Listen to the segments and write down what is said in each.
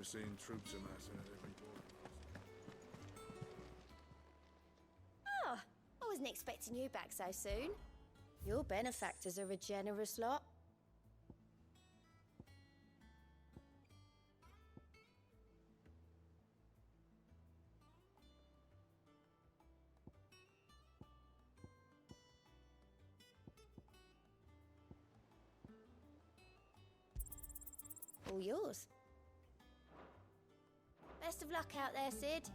seeing troops amassing at every border. Oh, I wasn't expecting you back so soon. Your benefactors are a generous lot. All yours. Best of luck out there, Sid.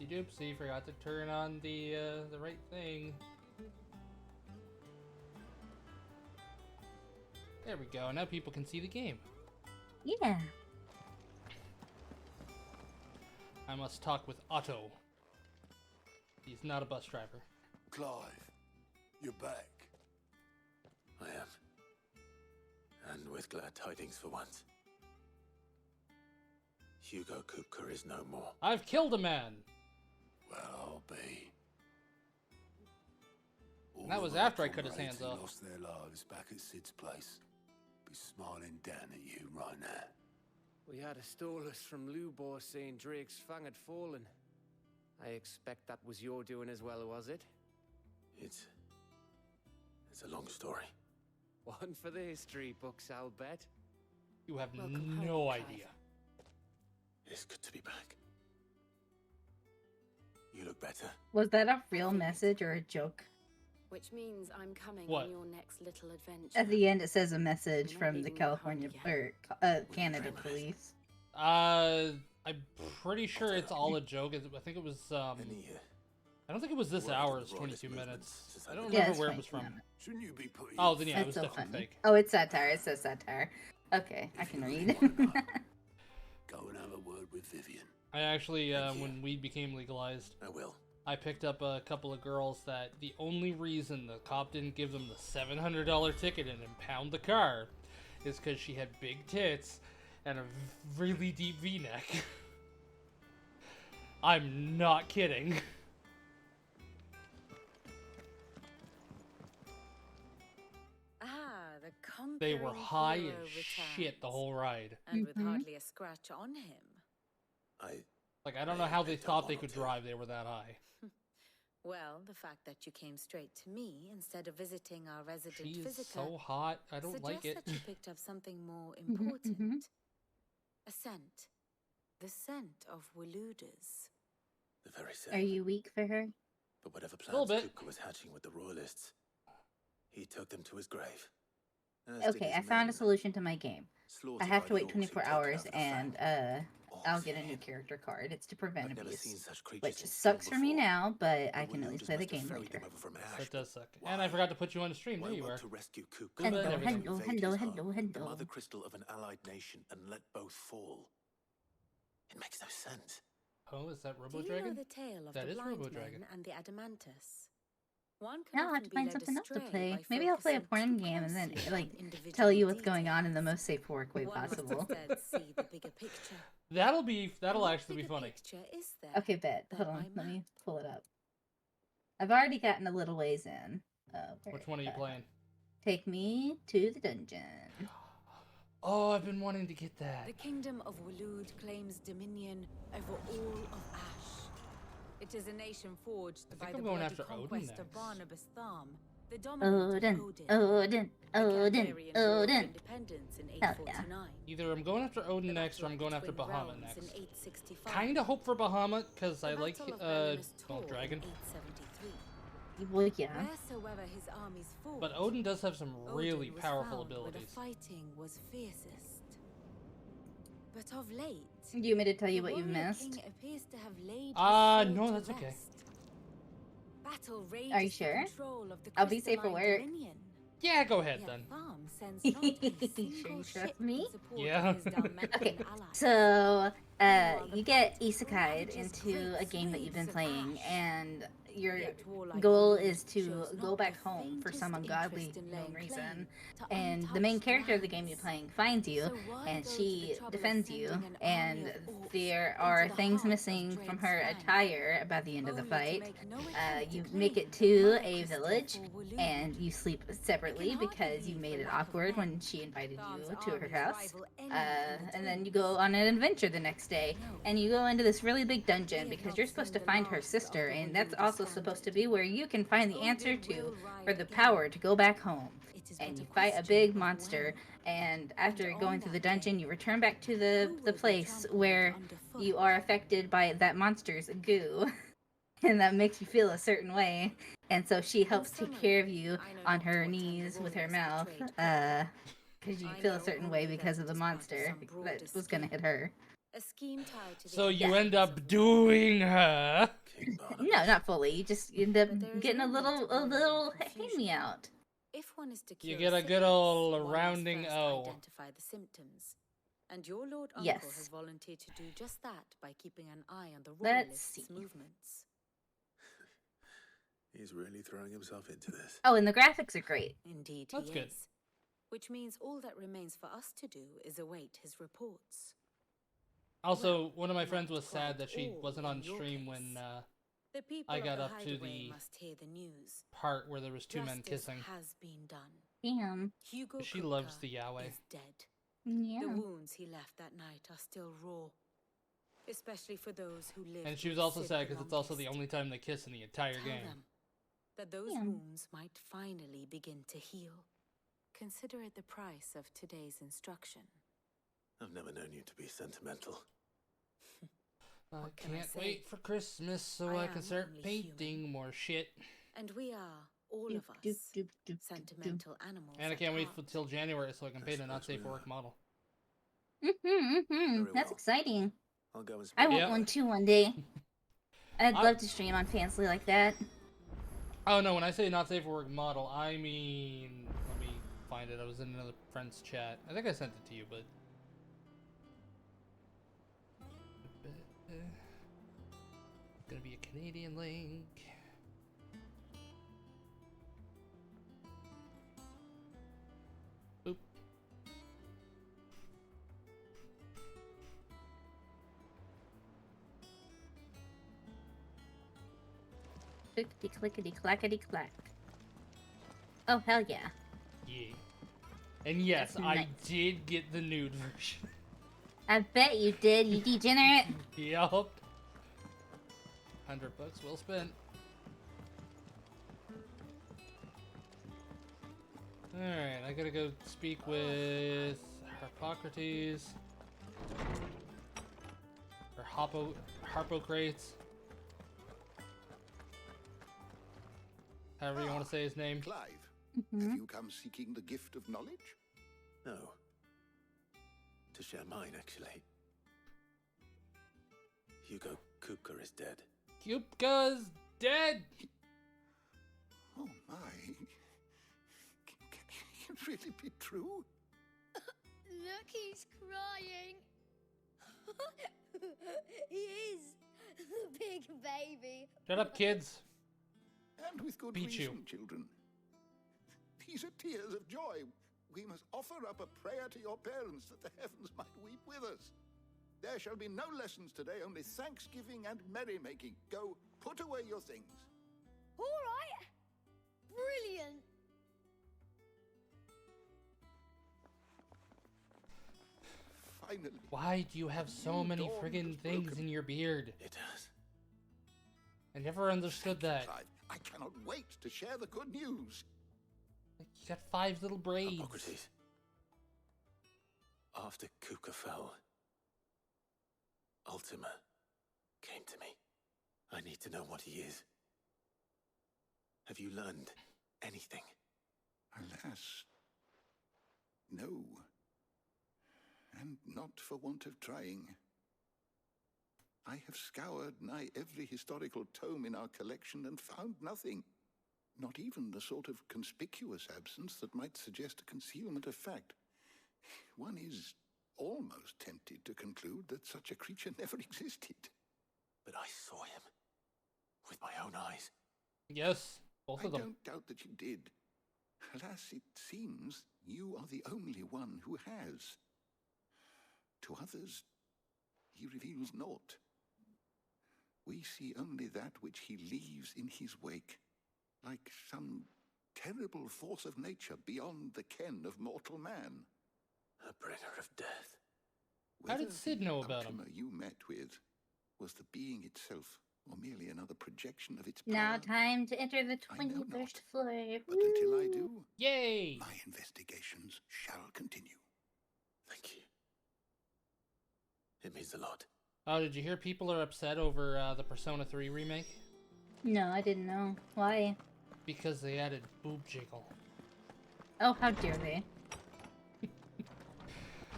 Oopsie doopsie, forgot to turn on the right thing. There we go, now people can see the game. Yeah. I must talk with Otto. He's not a bus driver. Clive, you're back. I am. And with glad tidings for once. Hugo Kupka is no more. I've killed a man! Well, I'll be. All That the was other after I cut his comrades hands who off. lost their lives back at Sid's place. Be smiling down at you right now. We had a stolus from Lubor saying Drake's fang had fallen. I expect that was your doing as well, was it? It's a long story. One for the history books, I'll bet. You have Welcome no home, Clive. idea. It's good to be back. You look better. Was that a real message or a joke? Which means I'm coming What? on your next little adventure. At the end, it says a message You're not from the leaving me California behind or Canada police. I'm pretty sure it's all a joke. I think it was, Any, I don't think it was this Word hour, of it's the royalist 22 movement minutes. since I I've don't been Yeah, remember it's where it fine, was from. yeah. Shouldn't you be putting Oh, then yeah, it That's was so definitely funny. fake. Oh, it's satire. It says satire. Okay, I can read. Go and have a word with Vivian. I actually, Thank you. when weed became legalized, I will. I picked up a couple of girls that the only reason the cop didn't give them the $700 ticket and impound the car is because she had big tits and a really deep V-neck. I'm not kidding. Ah, the conquering They were high hero as returns, shit the whole ride. and with Mhm. hardly a scratch on him. Like, I don't know how they picked up thought they one or could two. drive, they were that high. Well, the fact that you came straight to me instead of visiting our resident She is visitor so hot, I don't suggests like it. that you picked up something more Mhm, important. mhm. A scent. The scent of Waludas. The very same. Are you weak for her? But whatever Little plans bit. Kupka was hatching with the royalists, he took them to his grave. As did Okay, his I found a men, solution to my game. I slaughtered have by to the wait orcs who'd 24 taken hours out the and fang. I'll Orcs get a new again. character card. It's to prevent I've never seen abuse. such creatures Which in sucks stone for me before. now, but I The can at least Waludas play the must have game ferried them later. over from That Ash, does suck. but And I why? forgot to put you on the stream. Why There you work are. to rescue Kupka? Good and Hello, everything. hello, Invade hello, his hello, home, the hello. mother crystal of an allied nation, and let both fall. It makes no sense. Oh, is that Do Robo you know Dragon? the tale of That the is blind Robo-Dragon. men and the Adamantus? One can Now I'll have often to be find led something else to astray play. by Maybe I'll play a focusing porn too game and then closely like on individual tell you what's going on in the details. most safe way One must possible. instead see the bigger picture. That'll And what actually be bigger funny. picture is there Okay, bet. that Hold I on, let me map? pull it up. I've already gotten a little ways in. Which one are you playing? Take me to the dungeon. Oh, I've been wanting to get that. The kingdom of Walud claims dominion over all of Ash. It is a nation forged I by think the I'm going bloody after Odin conquest of next. Barnabas Tharm, the dominant Odin, of Odin. Odin, A Odin, Gandarian war of Odin. independence in Hell yeah. 849. Either I'm going after Odin The next or Battle I'm of going the after Twin Bahamut Realms in next. 865. Kinda hope for Bahamut, because The I like, Battle of Belinus well, Tor Dragon. in 873. Well, yeah. Wheresoever his armies fought, But Odin does have some really Odin was powerful found where abilities. the fighting was fiercest. But of late, Do you want me to tell you the what you've warrior missed? king appears to have laid his No, sword that's to okay. rest. Battle rages Are you for sure? control of the I'll be safe for crystalline work. dominion. Yeah, go ahead Yet then. Tharm sends not a Sure single you trust ship me? in support Yeah. of his Dalmatian Okay, allies. so Meanwhile, the you get fight isekai'd ravages into a great game that you've been swathes of playing, Ash. and your Yet warlike goal Walud is to shows go not back the home for faintest some ungodly interest in known laying reason. claim to And the main untouched character of the game you're lands. playing finds you, So why and go to she the trouble of defends you, sending an and army of orcs there into are the things heart of missing from Drake's her fang, attire by the end of the only to fight. make no attempt to You claim make it the to mother a crystal village, for Walud. and you sleep separately hardly because you leave made for it lack of awkward men. when she invited Tharm's you to her armies house. rival any in the And then you Twins. go on an adventure the next day, No. and you go into this really big dungeon We have because not you're supposed to seen the find her last of sister, the and that's Waluda also supposed to standard. be where you can find the Odin answer will to ride for the again. power to go back home. It is And but you a fight a question big of monster, when. and after And going on through the that dungeon, day, you return back to who the will be place trampled where underfoot? you are affected by that monster's goo. And that makes you feel a certain way, and so she helps take summary, care of you I know on not her what time the knees with her warriors mouth, betrayed Kupka. because you I feel a know certain only way that because of it the is part of monster some broader that was gonna scheme. hit her. A scheme tied to the So you ambitions end of up Rome. doing her. King Barnabas. No, not fully. You just end up But there is getting a no need little to wallow in hand confusion. me out. If one is to You cure get a good sickness, ol' one must rounding first O. identify the symptoms. And your Lord Uncle Yes. has volunteered to do just that by keeping an eye on the Let's royalists' see. movements. He's really throwing himself into this. Oh, and the graphics are great. Indeed, That's he good. is. Which means all that remains for us to do is await his reports. Also, Well, one of my not friends was quite sad that she all wasn't in on your stream case. when The people I of got the up to hideaway the must hear the news. part where there was two men Justice kissing. has been done. Damn. Hugo She loves Kupka the Yahweh. is dead. Yeah. The wounds he left that night are still raw, especially for those who live. And she was also sad because it's also the longest. only time they kiss in the entire Tell game. them that those Yeah. wounds might finally begin to heal. Consider it the price of today's instruction. I've never known you to be sentimental. I What can I can't say? wait for Christmas so I I can am start only painting human. more shit. And we are, all Doop, of us, doop, doop, doop, doop, doop. sentimental animals. And I at can't wait heart. till January so I can I paint a suppose not safe we for are. work model. That's well. exciting. I'll go and I speak want Yeah. one too one day. I'd I- love to stream on Fansly like that. Oh no, when I say not safe for work model, I mean, let me find it. I was in another friend's chat. I think I sent it to you, but gonna be a Canadian link. Oop. Clickety clickety clackety clack. Oh hell yeah. Yeah. And yes, That's I nice. did get the nude version. I bet you did, you degenerate. Yup. $100 well spent. Alright, I gotta go speak with Harpocrates. Or Harpocrates. However you want to say his name. Clive, Mhm. have you come seeking the gift of knowledge? No. To share mine, actually. Hugo Kupka is dead. Kupka's dead! Oh my. Can it really be true? Look, he's crying. He is. The big baby. Shut up, kids. And with good Beat you. reason, children. These are tears of joy. We must offer up a prayer to your parents that the heavens might weep with us. There shall be no lessons today, only thanksgiving and merrymaking. Go, put away your things. All right. Brilliant. Finally. Why do you have so New many dawn friggin' has things broken. in your beard? It has. I never understood that. Clive, I cannot wait to share the good news. You got 5 little braids. Hippocrates. After Kupka fell, Ultima came to me. I need to know what he is. Have you learned anything? Alas, no. And not for want of trying. I have scoured nigh every historical tome in our collection and found nothing. Not even the sort of conspicuous absence that might suggest a concealment of fact. One is almost tempted to conclude that such a creature never existed. But I saw him with my own eyes. Yes, both I of them. don't doubt that you did. Alas, it seems you are the only one who has. To others, he reveals naught. We see only that which he leaves in his wake, like some terrible force of nature beyond the ken of mortal man. A bringer of death. How did Whether Sid the know about him? Ultima you met with was the being itself, or merely another projection of its power. Now time to enter the I know 21st not. floor. But until I Woo! do, Yay! my investigations shall continue. Thank you. It means a lot. Oh, did you hear people are upset over the Persona 3 remake? No, I didn't know. Why? Because they added boob jiggle. Oh, how dare they?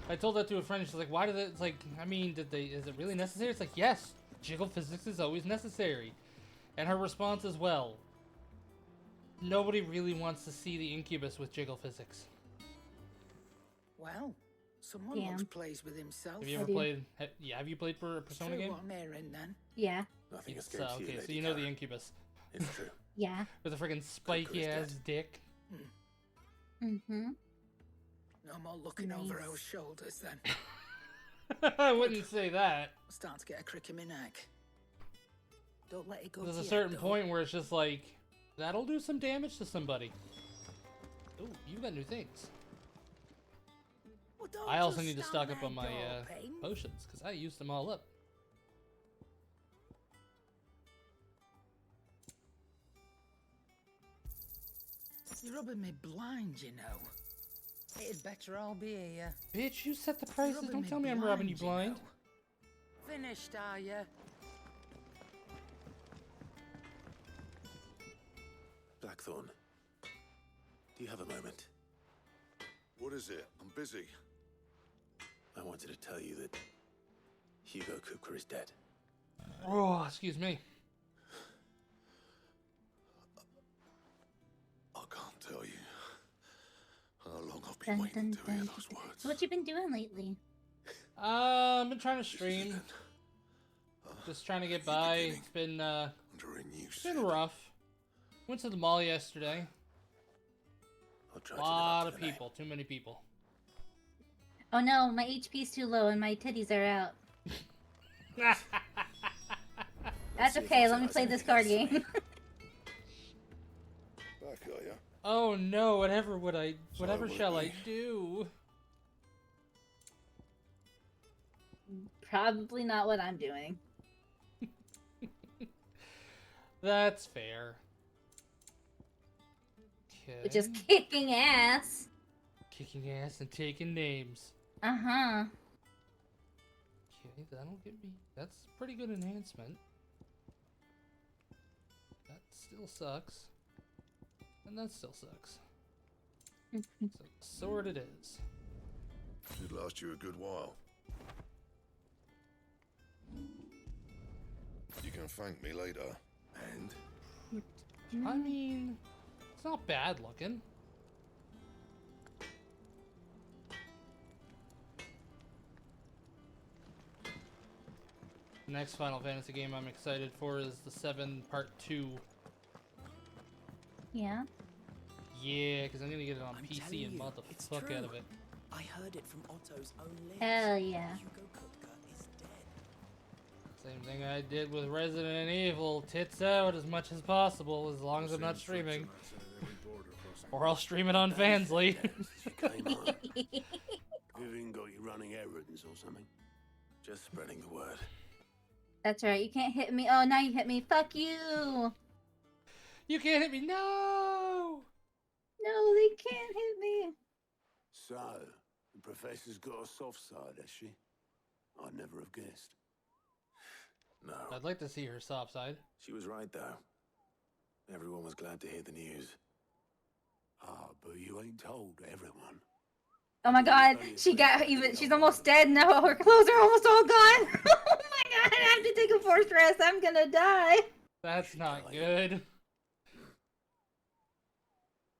I told that to a friend. She's like, "Why did it?" It's like, I mean, did they? Is it really necessary? It's like, yes, jiggle physics is always necessary. And her response as well. Nobody really wants to see the incubus with jiggle physics. Well, someone Yeah. looks plays with himself. Have you I ever do. played? Yeah, have you played for a Persona True game? what I'm hearing then. Yeah. Nothing So, escapes you, okay, so Lady you know the Karen. incubus It's true. Yeah. with a freaking spiky is ass dead. dick. Mm-hmm. No more looking over Nice. our shoulders then. I wouldn't say that. I'm starting to get a crick in my neck. Don't let it go There's to a your certain head, though. point where it's just like, that'll do some damage to somebody. Ooh, you got new things. Well, don't I also just need to stand stock up there on my gawping. potions, because I used them all up. You're rubbing me blind, you know. It'd better all be here. Bitch, you set the You're prices. rubbing Don't me tell me I'm robbing you blind. know. Finished, are you? Blackthorn, do you have a moment? What is it? I'm busy. I wanted to tell you that Hugo Kupka is dead. Oh, excuse me. I can't tell you how long I've been Dun, waiting dun, to hear dun, those dun. words. So what you been doing lately? I've been trying to This is stream. it. Just trying to get by. beginning. It's been, Under a new it's been set. rough. Went to the mall yesterday. I'll try A to live lot up of to the name. people. Too many people. Oh no, my HP's too low and my titties are out. That's see if okay, it's let me nice play and this it card has to game. Back, are you? Oh no, whatever whatever would shall it I be? do? Probably not what I'm doing. That's fair. Okay. Which is kicking ass. Kicking ass and taking names. Uh-huh. Okay, that'll get me. That's a pretty good enhancement. That still sucks. And that still sucks. So, sword it is. Should last you a good while. You can thank me later. And I mean, it's not bad looking. The next Final Fantasy game I'm excited for is the 7 Part 2. Yeah. Yeah, because I'm gonna get it on I'm PC telling and you, mod the it's fuck true. out of it. I heard it from Otto's own lips. Hell yeah. Hugo Kupka is dead. Same thing I did with Resident Evil. Tits out as much as possible, as long as I'm not streaming. Or I'll stream it on Fansly. Came on. Vivian got you running errands or something? Just spreading the word. That's right, you can't hit me. Oh, now you hit me. Fuck you. You can't hit me, no! No, they can't hit me. So, the professor's got a soft side, has she? I'd never have guessed. No, I'd like to see her soft side. she was right though. Everyone was glad to hear the news. Ah, but you ain't told everyone. Oh my god, she got even. She's almost dead now. Her clothes are almost all gone. Oh my god, I have to take a forced rest. I'm gonna die. That's not good.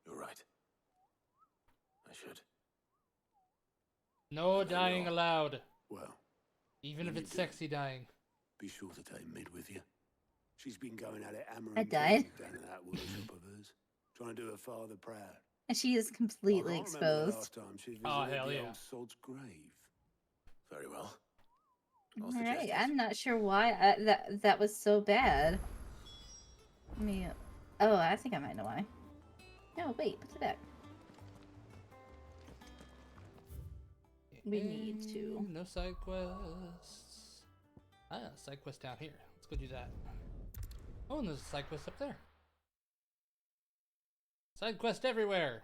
You're right. I should. No dying allowed. Well, Even if When you it's do. sexy dying. be sure to take Mid with you. She's been going at it hammering I died. down at that workshop of hers, trying to do her father proud. And she is completely I can't remember the exposed. last time she visited Oh, hell the yeah. old sod's grave. Very well. I'll All suggest right, it. I'm not sure why that was so bad. Let me. Oh, I think I might know why. No, wait, put it back. We need to. No side quests. Ah, side quest down here. Let's go do that. Oh, and there's a side quest up there. Side quest everywhere.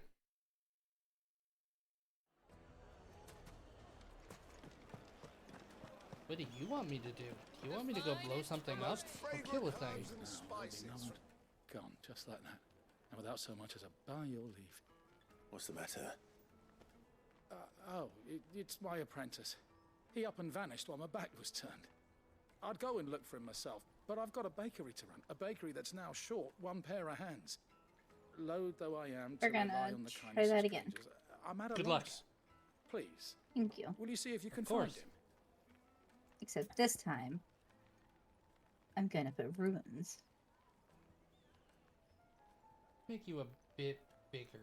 What do you want me to do? Do you want me to go blow something up or kill a thing? Gone, just like that. And without so much as a by your leave. What's the matter? It's my apprentice. He up and vanished while my back was turned. I'd go and look for him myself, but I've got a bakery to run. A bakery that's now short one pair of hands. Loath though I am to We're gonna rely on the try kindness that of again. strangers, I'm at a Good luck. loss. Please, Thank you. will you see if you can Of find course. him? Except this time, I'm gonna put runes. Make you a bit bigger.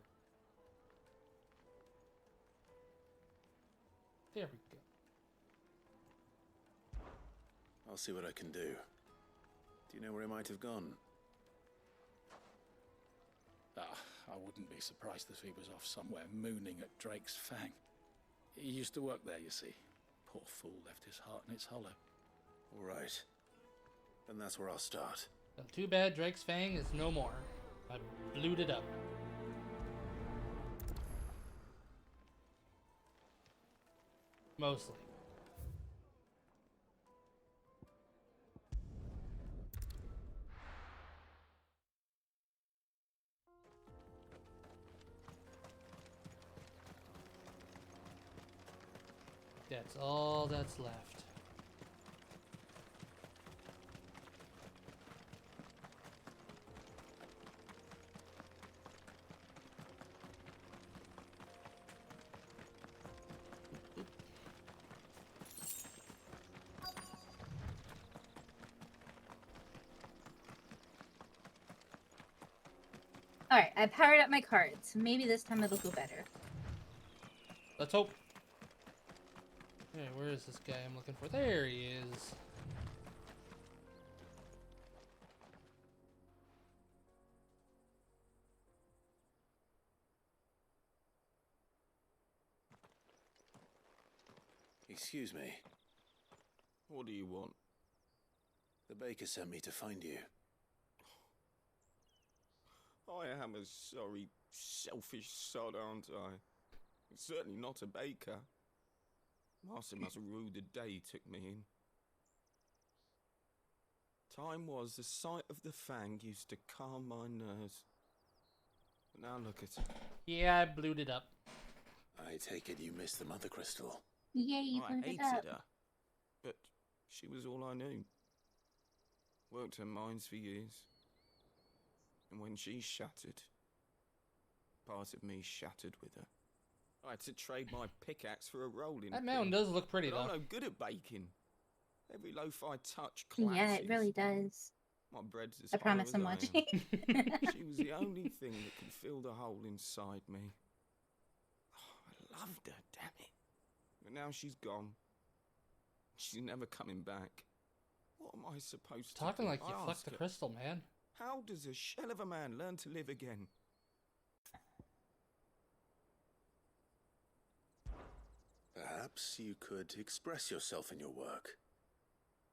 There we go. I'll see what I can do. Do you know where he might have gone? I wouldn't be surprised if he was off somewhere mooning at Drake's Fang. He used to work there, you see. Poor fool left his heart in its hollow. All right. Then that's where I'll start. Well, too bad Drake's Fang is no more. I blued it up. Mostly. That's all that's left. Alright, I powered up my cards. Maybe this time it'll go better. Let's hope. Hey, where is this guy I'm looking for? There he is. Excuse me. What do you want? The baker sent me to find you. I am a sorry, selfish sod, aren't I? Certainly not a baker. Master must have ruled the day he took me in. Time was the sight of the Fang used to calm my nerves. But now look at it. Yeah, I blued it up. I take it you missed the Mother Crystal. Yay, you I blew it hated up. her, but she was all I knew. Worked her mines for years. And when she shattered, part of me shattered with her. I had to trade my pickaxe for a rolling That pin. mountain does look pretty, But I'm though. no good at baking. Every loaf I touch collapses. Yeah, it really does. My bread's as I promise I'm hollow as I watching. am. She was the only thing that could fill the hole inside me. Oh, I loved her, damn it. But now she's gone. She's never coming back. What am I supposed to Talking do? like you I fucked ask the her, crystal, man. how does a shell of a man learn to live again? Perhaps you could express yourself in your work.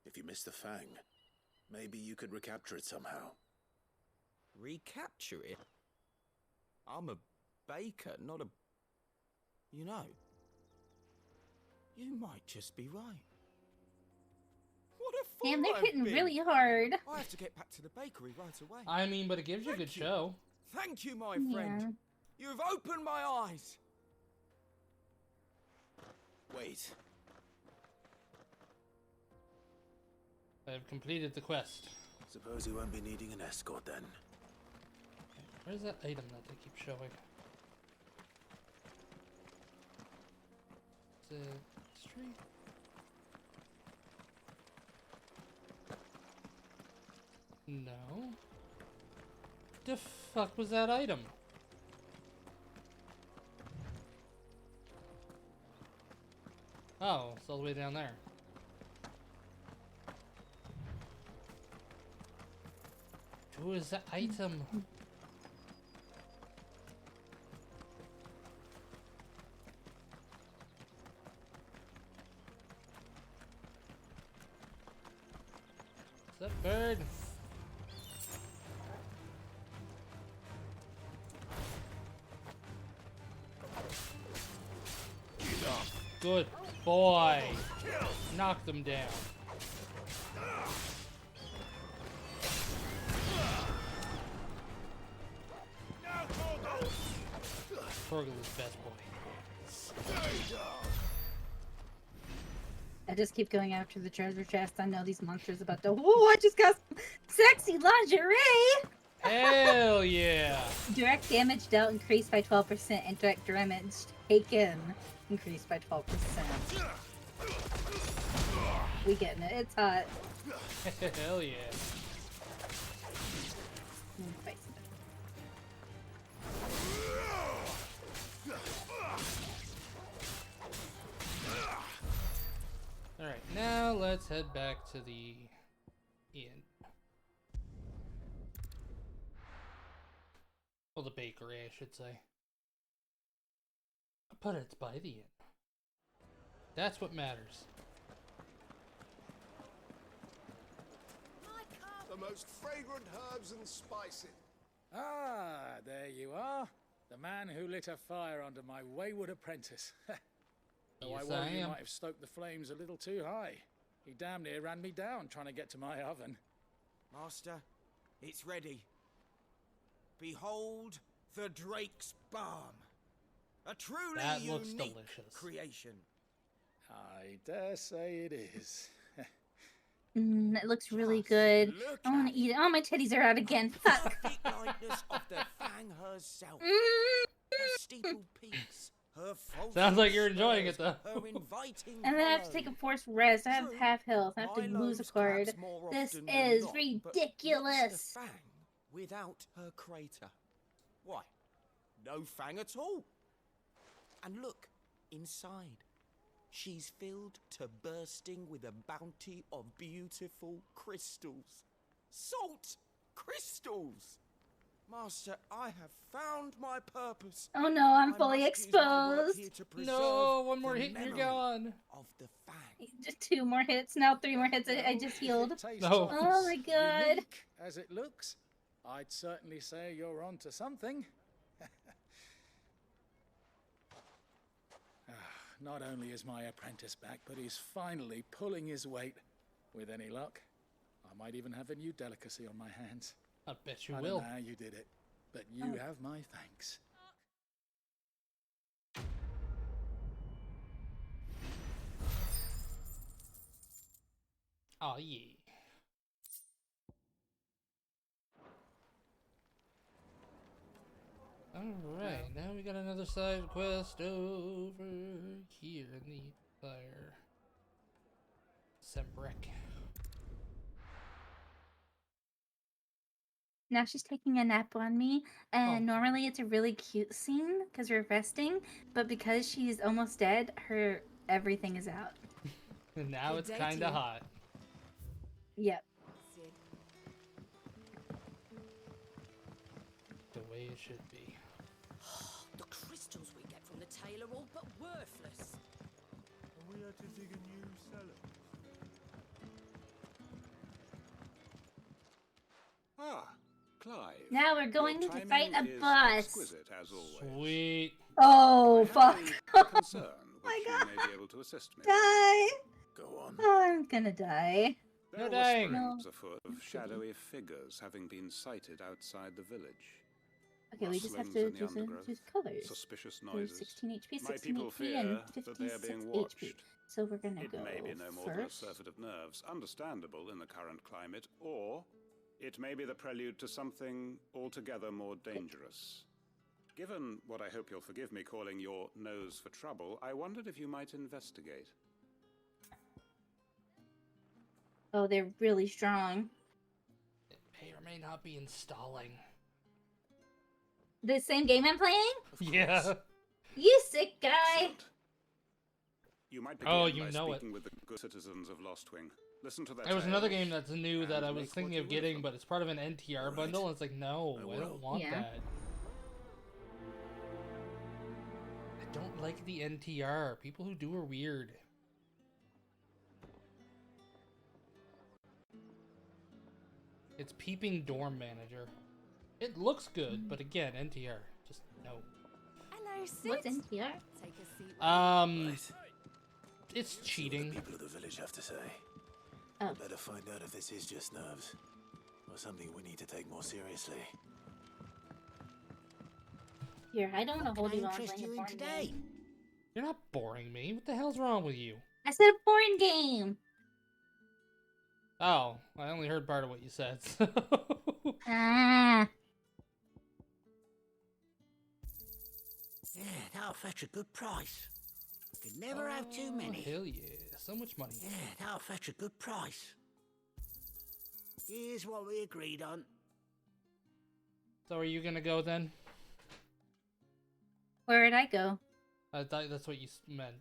If you miss the Fang, maybe you could recapture it somehow. Recapture it? I'm a baker, not a... You know, you might just be right. What a fool Damn, they're I've hitting been. really hard. I have to get back to the bakery right away. I mean, but it gives you a good show. Thank you, my Yeah. friend. You've opened my eyes. Wait. I've completed the quest. Suppose you won't be needing an escort then. Where's that item that they keep showing? Is it street? No. The fuck was that item? Oh, it's all the way down there. Who is that item? Is that bird? Good boy. Knock them down. Torgal is best boy. I just keep going after the treasure chest. I know these monsters about to. Oh, I just got some sexy lingerie! Hell yeah! Direct damage dealt increased by 12%, and direct damage taken increased by 12%. We getting it. It's hot. Hell yeah. Spicy. Alright, now let's head back to the inn. Well, the bakery, I should say. But it's by the inn. That's what matters. The most fragrant herbs and spices. Ah, there you are. The man who lit a fire under my wayward apprentice. Though Yes, I worry I you am. might have stoked the flames a little too high. He damn near ran me down trying to get to my oven. Master, it's ready. Behold the Drake's Balm. A truly That looks unique delicious. creation. I dare say it is. It looks really good. I want to eat it. Oh, my titties are out again. Fuck. Perfect likeness of the Fang herself. Her steeple peaks, her false Sounds like you're enjoying it, though. her inviting And then I have to take a forced rest. I have half health. I have to lose a card. This is ridiculous. Fang without her crater. Why? No Fang at all. And look, inside. She's filled to bursting with a bounty of beautiful crystals. Salt crystals! Master, I have found my purpose. Oh no, I'm I fully must use my work exposed. here to preserve No, one more the hit and you're memory gone. Of the Fang. Just 2 more hits. Now 3 more hits. I just healed. No. Oh my god. Unique as it looks, I'd certainly say you're onto something. Not only is my apprentice back, but he's finally pulling his weight. With any luck, I might even have a new delicacy on my hands. I bet you I will. don't know how you did it, but you have my thanks. Oh yeah. Alright, now we got another side quest over here in the fire. Sembrek. Now she's taking a nap on me, and normally it's a really cute scene because we're resting, but because she's almost dead, her everything is out. And now Good it's day to kinda you. hot. Yep. The way it should be. The crystals we get from the tail are all but worthless. And we had to dig a new cellar. Ah, Clive. Now we're going Your to timing fight a is boss. exquisite, as always. Sweet. Oh, fuck. A concern which my you God. may be able to assist me. Die. Go on. Oh, I'm gonna die. There No are dying. whisperings afoot of shadowy figures having been sighted outside the village. Okay, we just have Rustlings to in the undergrowth, choose colors. Suspicious There's noises. 16 HP, My 16 people HP, fear and that they 56 are being HP. watched. So we're gonna It go may be no more than a first. surfeit of nerves, understandable in the current climate, or it may be the prelude to something altogether more dangerous. Given what I hope you'll forgive me calling your nose for trouble, I wondered if you might investigate. Oh, they're really strong. It may or may not be installing. The same game I'm playing? Yeah. You sick guy. Excellent. You might begin Oh, you by know it. speaking with the good citizens of Lostwing. Listen to their There was another tales, game that's new that and I was make what thinking you of will getting, them. but it's part of an NTR Alright. bundle. And it's like, no, I will. don't want Yeah. that. I don't like the NTR. People who do are weird. It's Peeping Dorm Manager. It looks good, but again, NTR. Just no. Hello, Sid. What's NTR? Take a seat. Right. It's See what cheating. the people of the village have to say. Oh. Better find out if this is just nerves, or something we need to take more seriously. Here, I don't want to hold you on interest playing you the in board today? game. You're not boring me. What the hell's wrong with you? I said a porn game. Oh, I only heard part of what you said. So. Ah. Yeah, that'll fetch a good price. Could never have too many. Hell yeah, so much money. Yeah, that'll fetch a good price. Here's what we agreed on. So are you gonna go then? Where'd I go? I thought that's what you meant.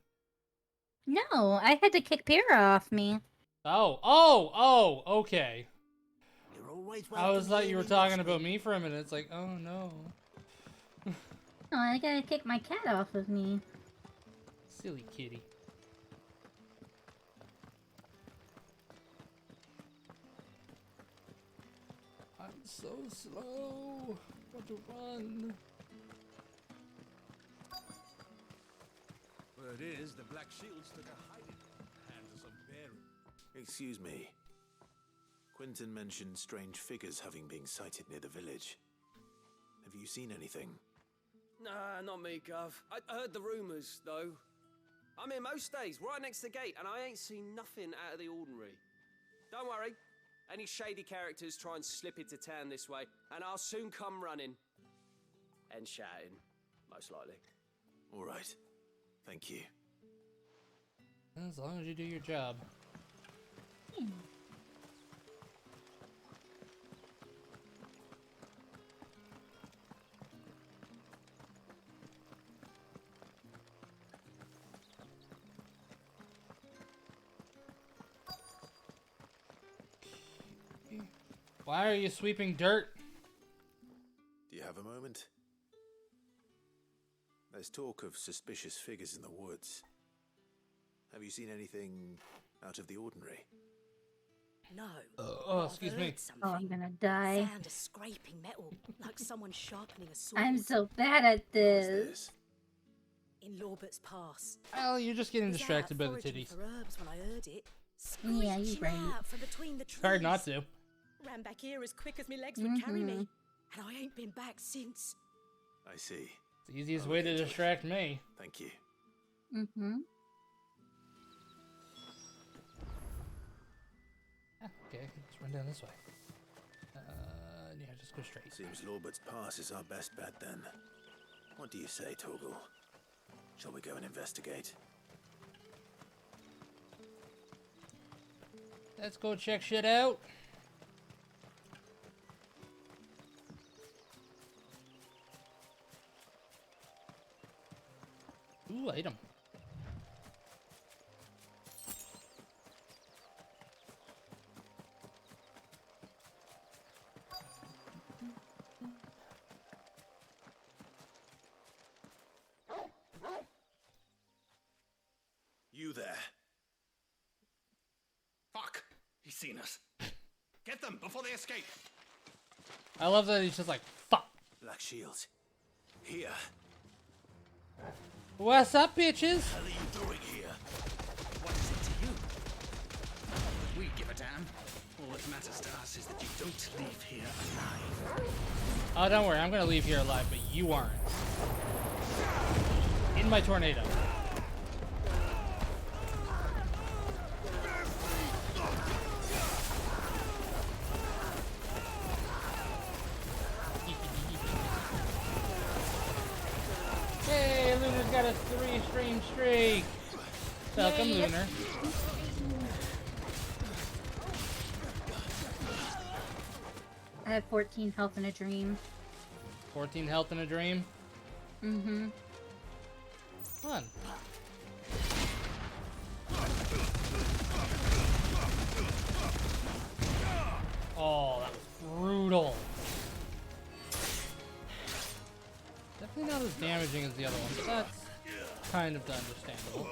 No, I had to kick Pyrrha off me. Oh, okay. You're always I was welcome like here you were in talking this- about me for a minute. It's like, oh no. No, I gotta kick my cat off of me. Silly kitty. I'm so slow. Want to run. Word is, the Black Shields took a hiding in the hands of some bearing. Excuse me. Quentin mentioned strange figures having been sighted near the village. Have you seen anything? Nah, not me, Gov. I heard the rumours, though. I'm here most days, right next to the gate, and I ain't seen nothing out of the ordinary. Don't worry. Any shady characters try and slip into town this way, and I'll soon come running. And shouting, most likely. All right. Thank you. As long as you do your job. Why are you sweeping dirt? Do you have a moment? There's talk of suspicious figures in the woods. Have you seen anything out of the ordinary? No. Oh, excuse me. Oh, I'm gonna die. Sound of scraping metal, like someone sharpening a sword. I'm so bad at this. In Lorbert's Pass. Well, you're just getting Was distracted by out the foraging titties. for herbs when I heard it. Yeah, you're Screeching right. out from between the trees. It's hard not to. Ran back here as quick as my legs would carry me, Mhm. and I ain't been back since. I see. It's the easiest way to distract me. Thank you. Mm-hmm. Okay, let's run down this way. Yeah, just go straight. Seems Lorbert's Pass is our best bet then. What do you say, Torgal? Shall we go and investigate? Let's go check shit out. Ooh, item. You there. Fuck! He's seen us. Get them before they escape. I love that he's just like, fuck. Black Shields. Here. What's up, bitches? What are you doing here? What is it to you? We give a damn. All that matters to us is that you don't leave here alive. Oh, don't worry. I'm going to leave here alive, but you aren't. In my tornado. Hey, Lunar's got a 3-stream streak. Welcome, Yay. Lunar. I have 14 health in a dream. 14 health in a dream. Mm-hmm. Fun. Oh, that was brutal. Definitely not as damaging as the other one, but that's kind of understandable.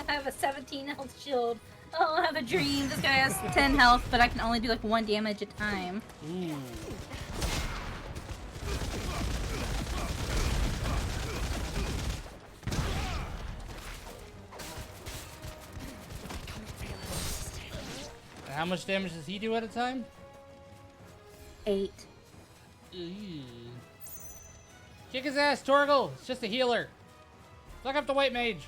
I have a 17 health shield. Oh, I have a dream. This guy has 10 health, but I can only do like 1 damage a time. Ooh. And how much damage does he do at a time? 8. Ew. Kick his ass, Torgal! It's just a healer. Look up the white mage.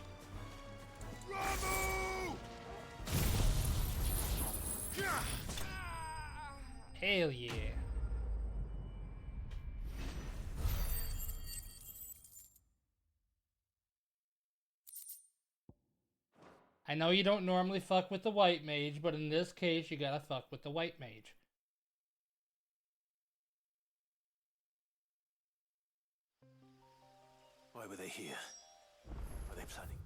Hell yeah. I know you don't normally fuck with the white mage, but in this case, you gotta fuck with the white mage. Why were they here? Are they planning?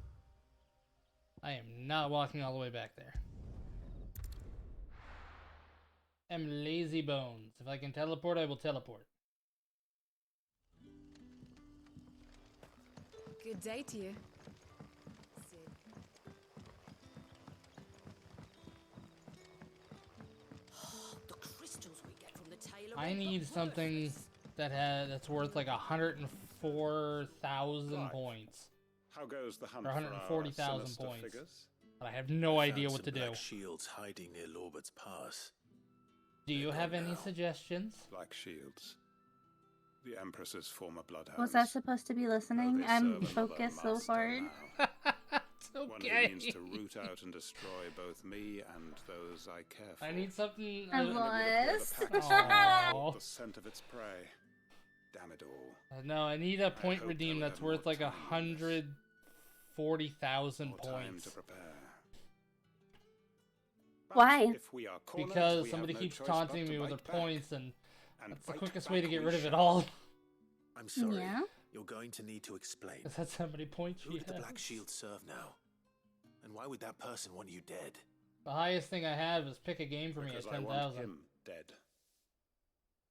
I am not walking all the way back there. I'm lazy bones. If I can teleport, I will teleport. Good day to you. The crystals we get from the tailor. I need something that's worth like 104,000 points. How goes the hunt or for 140,000 our sinister points. figures? But I have no idea Found what to some do. black shields hiding near Lorbert's Pass. Do you have any suggestions? Black shields. The Empress's former bloodhounds. Was I supposed to be listening? I'm focused so hard. One who means to root out and destroy both me and those I care for. I need something. I'm lost. The scent of its prey. Damn it all. No, I need a point redeem that's worth like 140,000 points. To prepare. Why? If we are cornered, Because we somebody have no keeps choice taunting but me to with their bite back. points, and that's the fight quickest way to back get we rid of it shall. all. I'm sorry. Yeah? You're going to need to explain. Is that how many points Who you does the have? Black Shield serve now? And why would that person want you dead? The highest thing I have is pick a game for me Because at I want 10,000. him dead.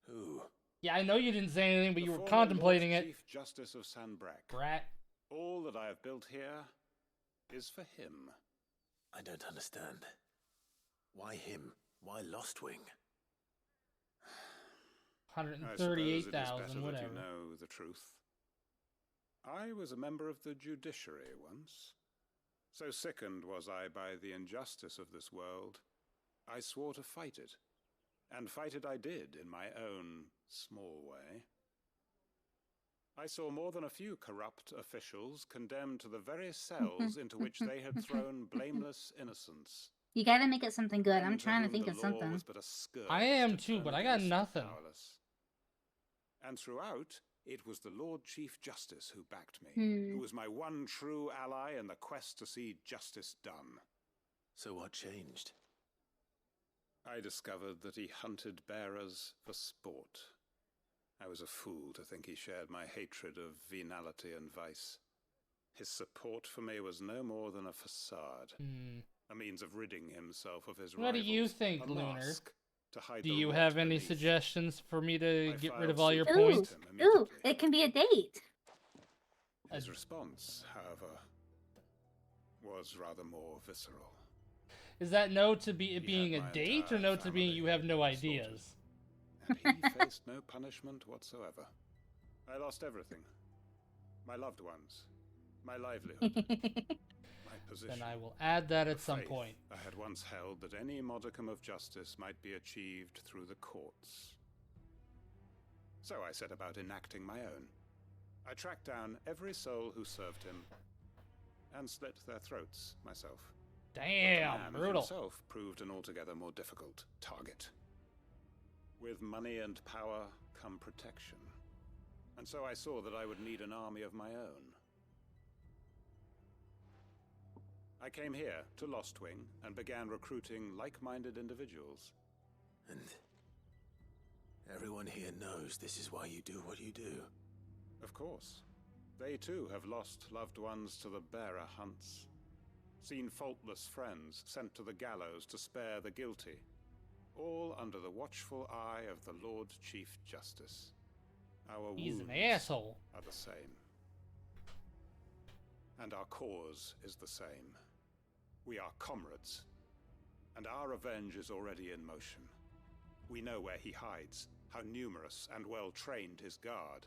Who? Yeah, I know you didn't say anything, but The you were former contemplating Lord it. Chief Justice of Sanbreque. Brat. All that I have built here is for him. I don't understand. Why him? Why Lostwing? I suppose it is 138,000, better that whatever. you know the truth. I was a member of the judiciary once. So sickened was I by the injustice of this world, I swore to fight it. And fight it I did in my own small way. I saw more than a few corrupt officials condemned to the very cells into which they had thrown blameless innocents. You gotta make it something good. I'm And trying to whom think the of law something. was but a scourge I am to too, turn but I got against the nothing. powerless. And throughout, it was the Lord Chief Justice who backed me, who was my one true ally in the quest to see justice done. So what changed? I discovered that he hunted bearers for sport. I was a fool to think he shared my hatred of venality and vice. His support for me was no more than a facade, a means of ridding himself of his What do rivals, you think, a Lunar? mask to hide Do the you rot have any beneath. suggestions for me to get rid of filed all your suit Ooh, points? ooh, it can be a date. His response, however, was rather more visceral. Is that no to be it being a my date, or entire no to being you have no ideas? And he faced no punishment whatsoever. I lost everything. My loved ones. My livelihood. My position. Then I will add that at the some faith point. I had once held that any modicum of justice might be achieved through the courts. So I set about enacting my own. I tracked down every soul who served him, and slit their throats myself. Damn, But the man brutal. himself proved an altogether more difficult target. With money and power come protection. And so I saw that I would need an army of my own. I came here to Lostwing and began recruiting like-minded individuals. And everyone here knows this is why you do what you do. Of course. They too have lost loved ones to the bearer hunts. Seen faultless friends sent to the gallows to spare the guilty. All under the watchful eye of the Lord Chief Justice. Our He's wounds an asshole. are the same. And our cause is the same. We are comrades. And our revenge is already in motion. We know where he hides, how numerous and well-trained his guard.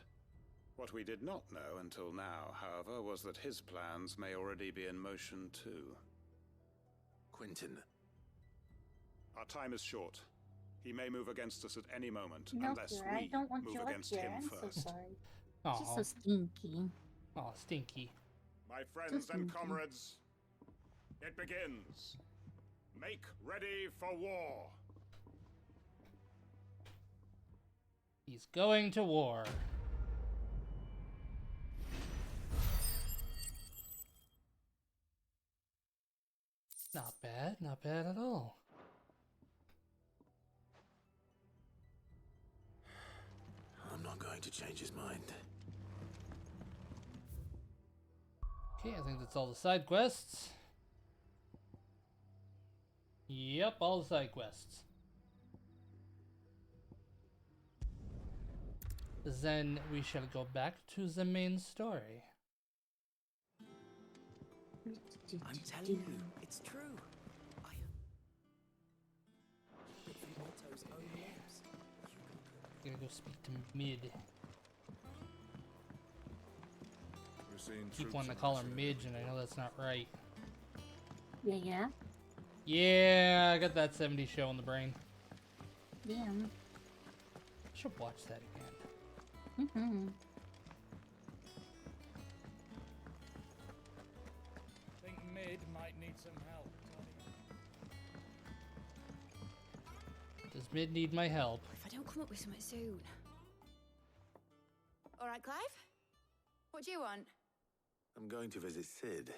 What we did not know until now, however, was that his plans may already be in motion too. Quentin. Our time is short. He may move against us at any moment, No, unless dear, I we don't want move you up against here. him I'm first. so sorry. She's so stinky. Oh, stinky. My friends and comrades, it begins. Make ready for war. He's going to war. Not bad, not bad at all. I'm not going to change his mind. Okay, I think that's all the side quests. Yep, all the side quests. Then we shall go back to the main story. I'm telling you, it's true. Bit from Otto's own lips. Gonna go speak to Mid. Keep wanting to call her Midge, and I know that's not right. Yeah. Yeah, I got that 70s show in the brain. Yeah. I should watch that again. Mm-hmm. Think Mid might need some help. Does Mid need my help? If I don't come up with something soon. All right, Clive? What do you want? I'm going to visit Sid,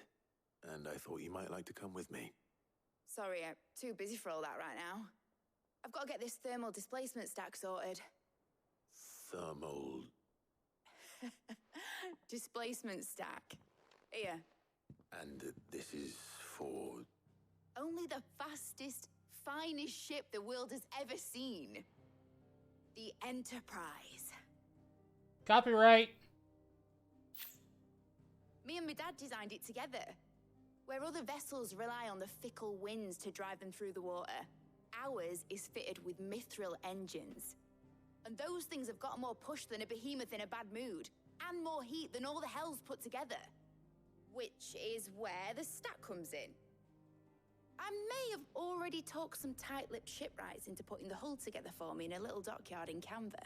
and I thought you might like to come with me. Sorry, I'm too busy for all that right now. I've got to get this thermal displacement stack sorted. Thermal... Displacement stack. Here. And this is for... Only the fastest, finest ship the world has ever seen. The Enterprise. Copyright. Me and my dad designed it together. Where other vessels rely on the fickle winds to drive them through the water, ours is fitted with mithril engines. And those things have got more push than a behemoth in a bad mood, and more heat than all the hells put together. Which is where the stack comes in. I may have already talked some tight-lipped shipwrights into putting the hull together for me in a little dockyard in Canva.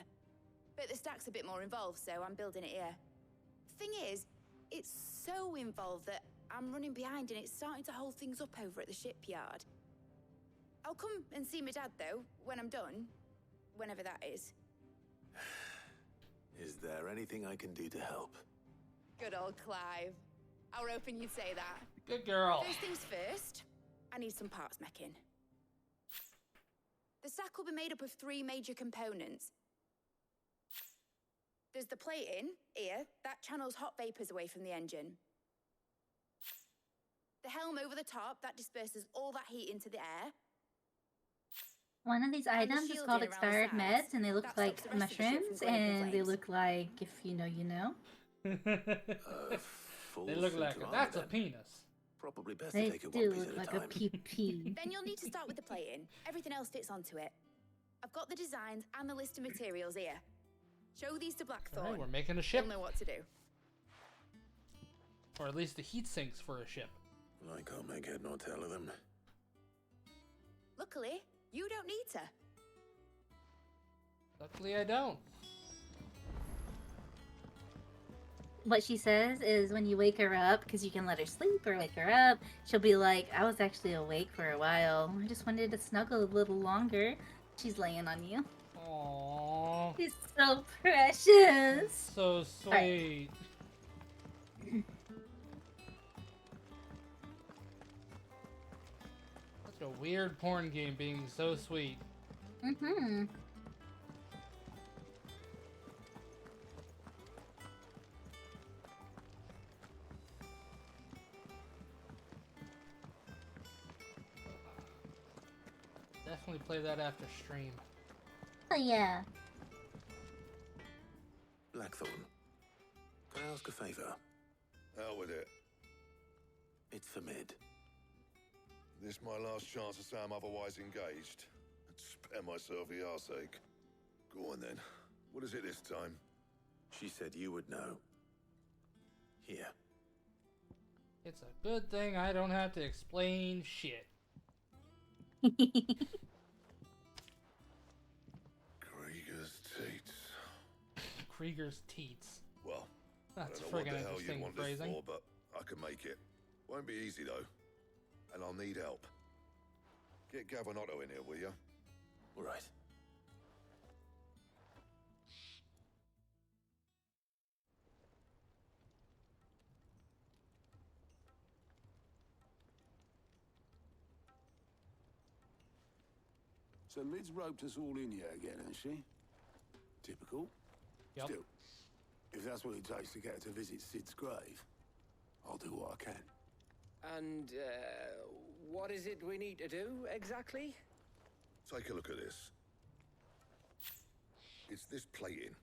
But the stack's a bit more involved, so I'm building it here. Thing is, it's so involved that I'm running behind and it's starting to hold things up over at the shipyard. I'll come and see my dad, though, when I'm done. Whenever that is. Is there anything I can do to help? Good old Clive. I were hoping you'd say that. Good girl. First things first, I need some parts meching. The stack will be made up of 3 major components. There's the plating, here, that channels hot vapors away from the engine. The helm over the top, that disperses all that heat into the air. One of these items is called expired meds, and they look like mushrooms, and they look like, if you know, you know. They look like that's a penis. Probably best They to take it do one piece look at like a a time. pee-pee. Then you'll need to start with the plating. Everything else fits onto it. I've got the designs and the list of materials here. Show these to Blackthorn. Alright, we're making a ship. He'll know what to do. Or at least the heat sinks for a ship. I can't make head nor tail of them. Luckily, you don't need to. Luckily I don't. What she says is when you wake her up, because you can let her sleep or wake her up, she'll be like, I was actually awake for a while. I just wanted to snuggle a little longer. She's laying on you. Aww. It's so precious. So sweet. Such a weird porn game being so sweet. Mm-hmm. Definitely play that after stream. Oh, yeah. Blackthorn, can I ask a favor? Hell with it. It's for Mid. This my last chance to say I'm otherwise engaged. I'd spare myself the arseache. Go on then. What is it this time? She said you would know. Here. It's a good thing I don't have to explain shit. Krieger's teats. Krieger's teats. Well, That's I don't know what friggin' the hell interesting you'd want phrasing. this for, but I can make it. Won't be easy, though. And I'll need help. Get Gav and Otto in here, will you? All right. So Mid's roped us all in here again, has she? Typical. Yep. Still, if that's what it takes to get her to visit Sid's grave, I'll do what I can. And, what is it we need to do, exactly? Take a look at this. It's this plating.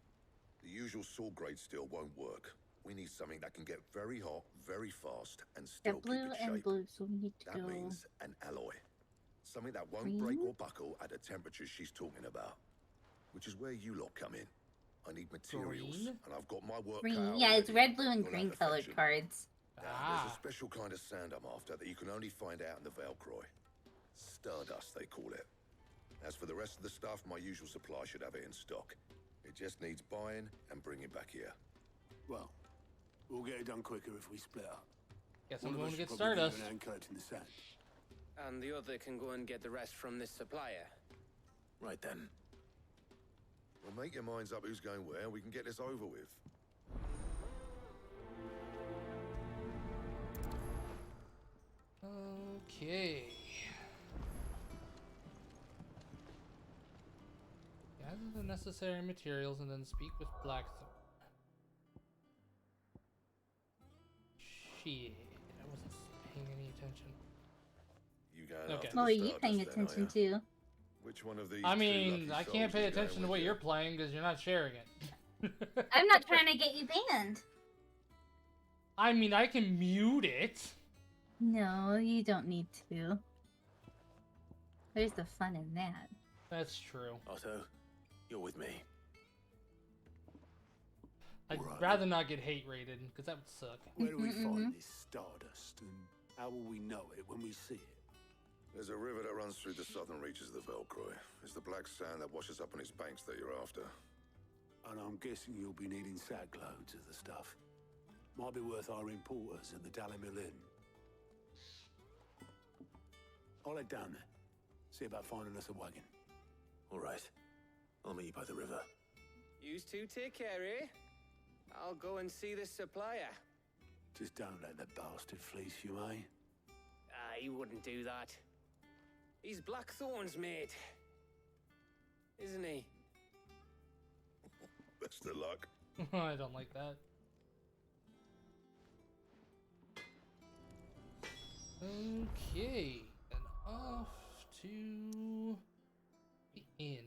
The usual sword grade steel won't work. We need something that can get very hot, very fast, and still They're blue keep its and shape. blue, so we need to That go. means an alloy. Something that won't Green? break or buckle at the temperatures she's talking about. Which is where you lot come in. I need materials, Green? and I've got my work cut Green. out Yeah, it's already. red, blue, and You'll green have colored affection. cards. Now, there's a special kind of sand I'm after that you can only find out in the Velcroy. Stardust, they call it. As for the rest of the stuff, my usual supply should have it in stock. It just needs buying and bringing back here. Well, we'll get it done quicker if we split up. Guess One I'm of going us to get should probably Stardust. do an hand collecting the sand. And the other can go and get the rest from this supplier. Right then. Well, make your minds up who's going where, and we can get this over with. Okay. Gather the necessary materials and then speak with Blackthorn. Shit, I wasn't paying any attention. You going Okay. after What the are you paying Stardust then, attention are ya? to? Which one of these I two mean, lucky I can't souls pay is going attention to with what you? you're playing because you're not sharing it. I'm not trying to get you banned. I mean, I can mute it. No, you don't need to. There's the fun in that. That's true. Otto, you're with me. I'd Right. rather not get hate rated because that would suck. Where do we find this Stardust, and how will we know it when we see it? There's a river that runs through the southern reaches of the Velcroy. It's the black sand that washes up on its banks that you're after. And I'm guessing you'll be needing sack loads of the stuff. Might be worth our importers at the Dalimil Inn. I'll head down there. See about finding us a wagon. All right. I'll meet you by the river. Yous two take care, eh? I'll go and see this supplier. Just don't let the bastard fleece you, eh? He wouldn't do that. He's Blackthorn's mate. Isn't he? Best of luck. I don't like that. Okay, and off to the inn.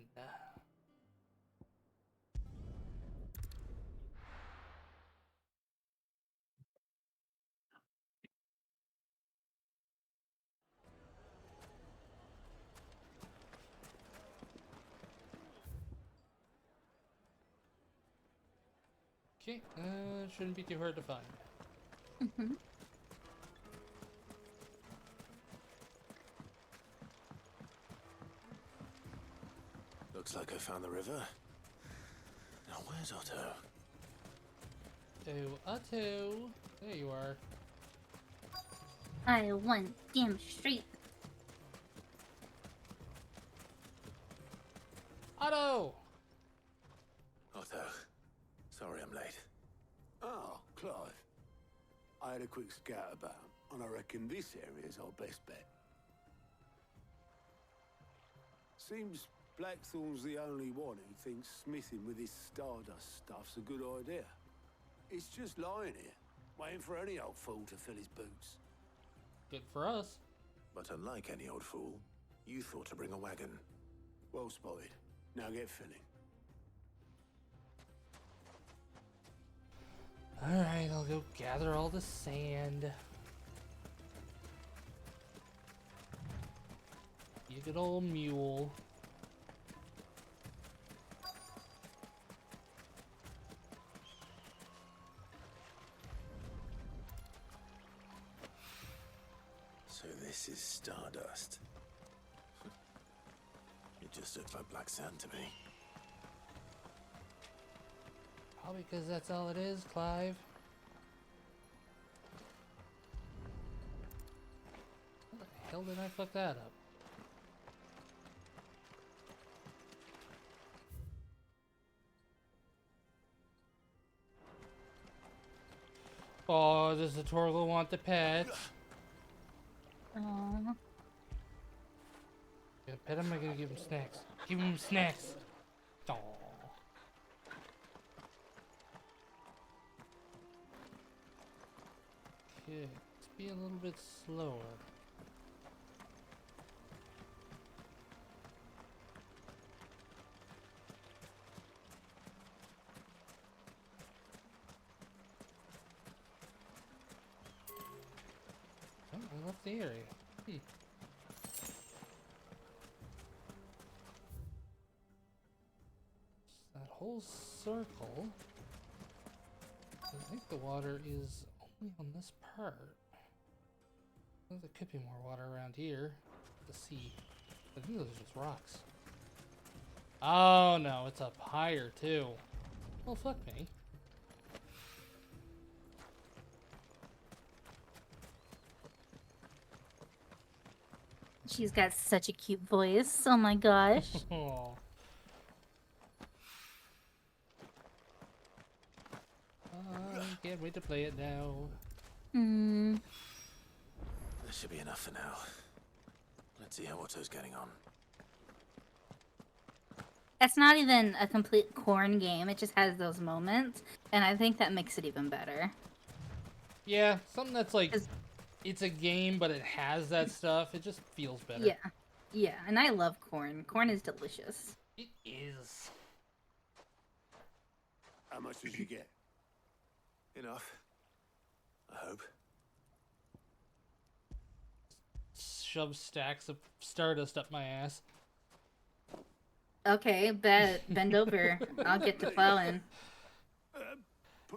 Okay, shouldn't be too hard to find. Mm-hmm. Looks like I found the river. Now where's Otto? Oh, Otto. There you are. I want damn straight. Otto! Otto. Sorry I'm late. Oh, Clive. I had a quick scout about, and I reckon this area's our best bet. Seems Blackthorn's the only one who thinks smithing with his Stardust stuff's a good idea. It's just lying here, waiting for any old fool to fill his boots. Good for us. But unlike any old fool, you thought to bring a wagon. Well spotted. Now get filling. Alright, I'll go gather all the sand. You good old mule. So this is Stardust. It just looks like black sand to me. Probably because that's all it is, Clive. How the hell did I fuck that up? Oh, does the Torgal want the pet? Aww. Yeah, pet him, I gotta give him snacks. Give him snacks! Aww. Okay, let's be a little bit slower. Oh, I left the area. That whole circle. I think the water is only on this part. Well, there could be more water around here. The sea. I think those are just rocks. Oh no, it's up higher too. Well, fuck me. She's got such a cute voice. Oh my gosh. Oh. I can't wait to play it now. Hmm. That should be enough for now. Let's see how Otto's getting on. It's not even a complete corn game. It just has those moments, and I think that makes it even better. Yeah, something that's like, it's a game, but it has that stuff. It just feels better. Yeah. Yeah, and I love corn. Corn is delicious. It is. How much did you get? Enough. I hope. Shove stacks of Stardust up my ass. Okay, bend over. I'll get to plowing.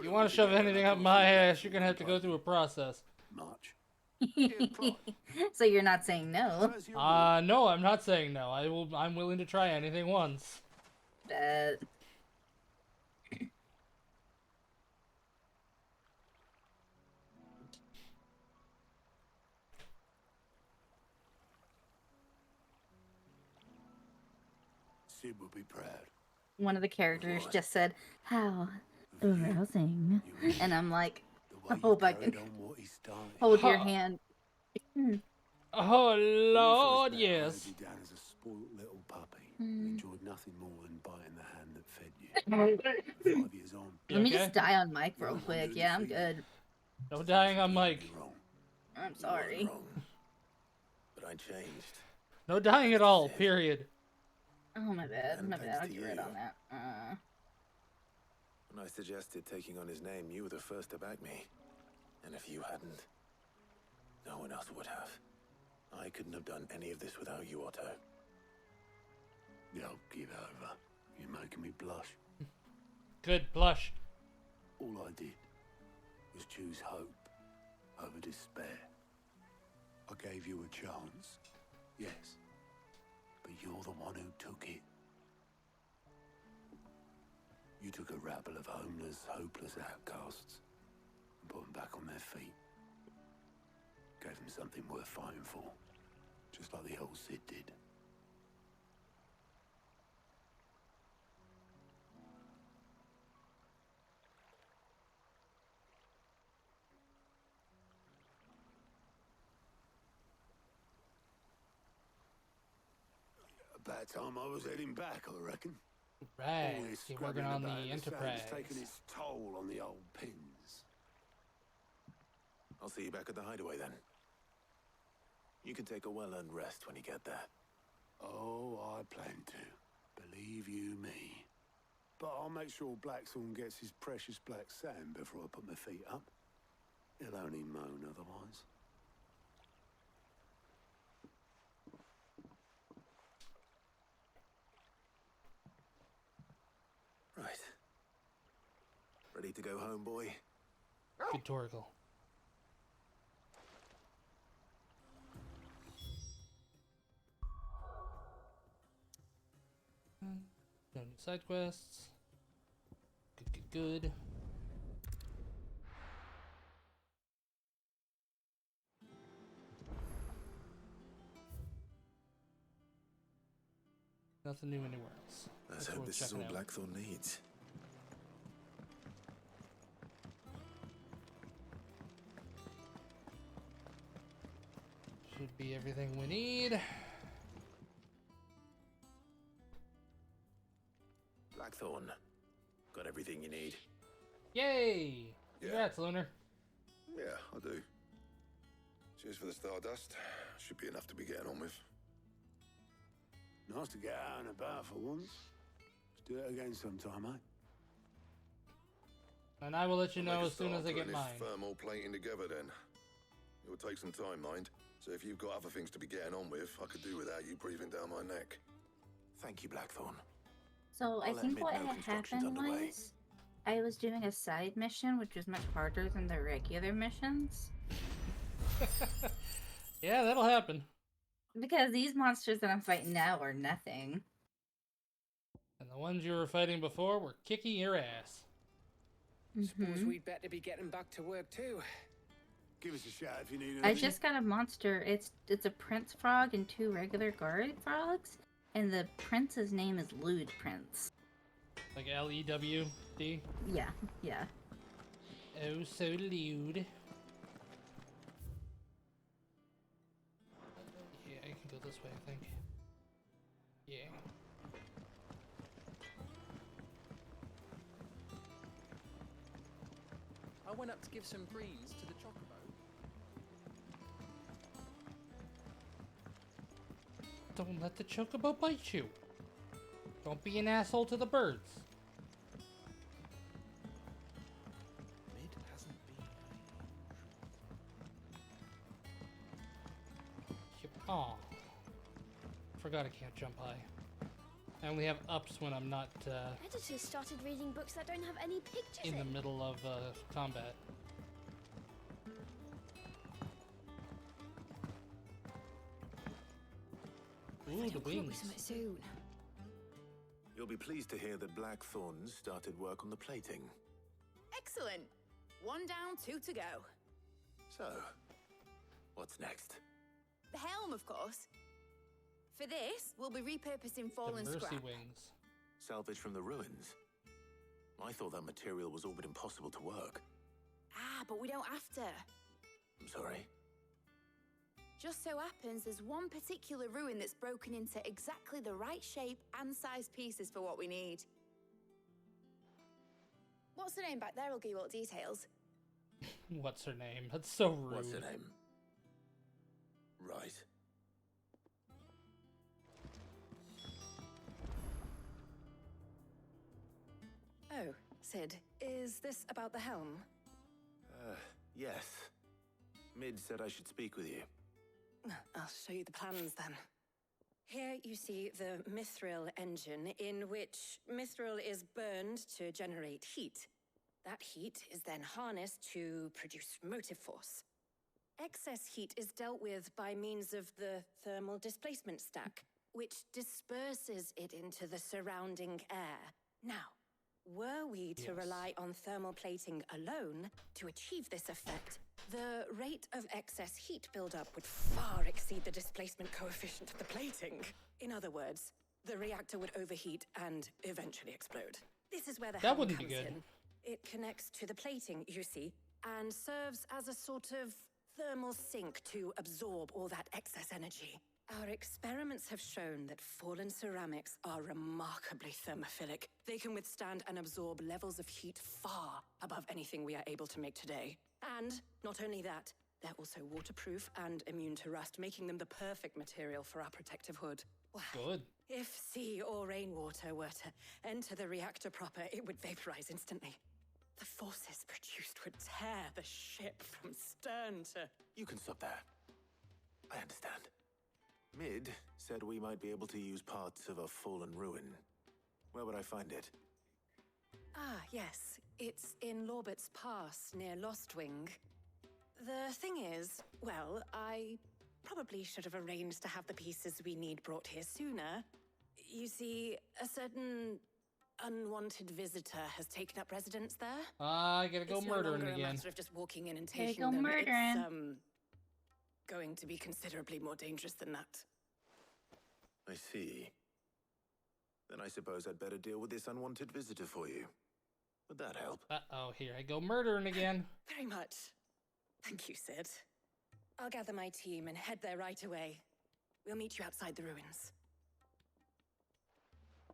You want to shove anything up my ass, you're gonna have to go through a process. Much. So you're not saying no? No, I'm not saying no. I'm willing to try anything once. Bet. Sid would be proud. One of the characters just said, "How arousing," and I'm like, "I hope I can hold your hand." Oh Lord, yes. You down as a spoilt little puppy. You enjoyed nothing more than biting the hand that fed you. 5 years on. Let me just die on mic real quick. Yeah, I'm good. No dying on mic. I'm sorry. But I changed. No dying at all, period. Oh, my bad. My bad. I'll to get rid you. on that. When I suggested taking on his name, you were the first to back me. And if you hadn't, no one else would have. I couldn't have done any of this without you, Otto. Yo, give over. You're making me blush. Good blush. All I did was choose hope over despair. I gave you a chance, yes, but you're the one who took it. You took a rabble of homeless, hopeless outcasts and put them back on their feet. Gave them something worth fighting for, just like the old Sid did. About time I was heading back, I reckon. Right. All this Keep working scrubbing on the about in the Enterprise. sand's taking its toll on the old pins. I'll see you back at the hideaway then. You can take a well-earned rest when you get there. Oh, I plan to. Believe you me. But I'll make sure Blackthorn gets his precious black sand before I put my feet up. He'll only moan otherwise. Right. Ready to go home, boy? Good Torgal. No new side quests. Good. good. Nothing new anywhere else. Let's That's hope worth this is checking all out. Blackthorn needs. Should be everything we need. Blackthorn, got everything you need? Yay! Congrats, Lunar. Yeah, I do. Cheers for the Stardust. Should be enough to be getting on with. Nice to get out and about for once. Let's do it again sometime, eh? And I will let you We'll know make a as soon start as I get putting mine. this thermal plating together then. It will take some time, mind. So if you've got other things to be getting on with, I could do without you breathing down my neck. Thank you, Blackthorn. So I I'll think admit what no had construction's happened underway. was I was doing a side mission, which was much harder than the regular missions. Yeah, that'll happen. Because these monsters that I'm fighting now are nothing. And the ones you were fighting before were kicking your ass. Suppose we'd better be getting back to work too. Give us a shout if you need anything. I just got a monster. It's a prince frog and 2 regular guard frogs, and the prince's name is Lewd Prince. Like Lewd. Yeah, yeah. Oh, so lewd. Yeah, I can go this way, I think. Yeah. I went up to give some breeze to the chocobo. Don't let the chocobo bite you. Don't be an asshole to the birds. Mid hasn't been Aw. Forgot I can't jump high. I only have ups when I'm not Editors started reading books that don't have any pictures in the middle of combat. Ooh, the wings. Soon. You'll be pleased to hear that Blackthorn started work on the plating. Excellent. 1 down, 2 to go. So, what's next? The helm, of course. For this, we'll be repurposing fallen The mercy scrap. wings. Salvage from the ruins? I thought that material was all but impossible to work. Ah, but we don't have to. I'm sorry. Just so happens there's one particular ruin that's broken into exactly the right shape and size pieces for what we need. What's the name back there? I'll give you all the details. What's her name? That's so rude. What's her name? Right. Oh, Sid, is this about the helm? Yes. Mid said I should speak with you. I'll show you the plans then. Here you see the Mithril engine, in which Mithril is burned to generate heat. That heat is then harnessed to produce motive force. Excess heat is dealt with by means of the thermal displacement stack, which disperses it into the surrounding air. Now, were we to rely on thermal plating alone to achieve this effect, the rate of excess heat buildup would far exceed the displacement coefficient of the plating. In other words, the reactor would overheat and eventually explode. This is where the helm wouldn't be comes good. in. It connects to the plating, you see, and serves as a sort of thermal sink to absorb all that excess energy. Our experiments have shown that fallen ceramics are remarkably thermophilic. They can withstand and absorb levels of heat far above anything we are able to make today. And not only that, they're also waterproof and immune to rust, making them the perfect material for our protective hood. Wow. Good. If sea or rainwater were to enter the reactor proper, it would vaporize instantly. The forces produced would tear the ship from stern to... You can stop there. I understand. Mid said we might be able to use parts of a fallen ruin. Where would I find it? Ah, yes. It's in Lorbert's Pass, near Lostwing. The thing is, well, I probably should have arranged to have the pieces we need brought here sooner. You see, a certain unwanted visitor has taken up residence there. I gotta go It's murdering no longer again. a matter of just walking in and Gotta taking go them. murdering. It's going to be considerably more dangerous than that. I see. Then I suppose I'd better deal with this unwanted visitor for you. Would that help? Uh-oh, here I go murdering again. Very much. Thank you, Sid. I'll gather my team and head there right away. We'll meet you outside the ruins.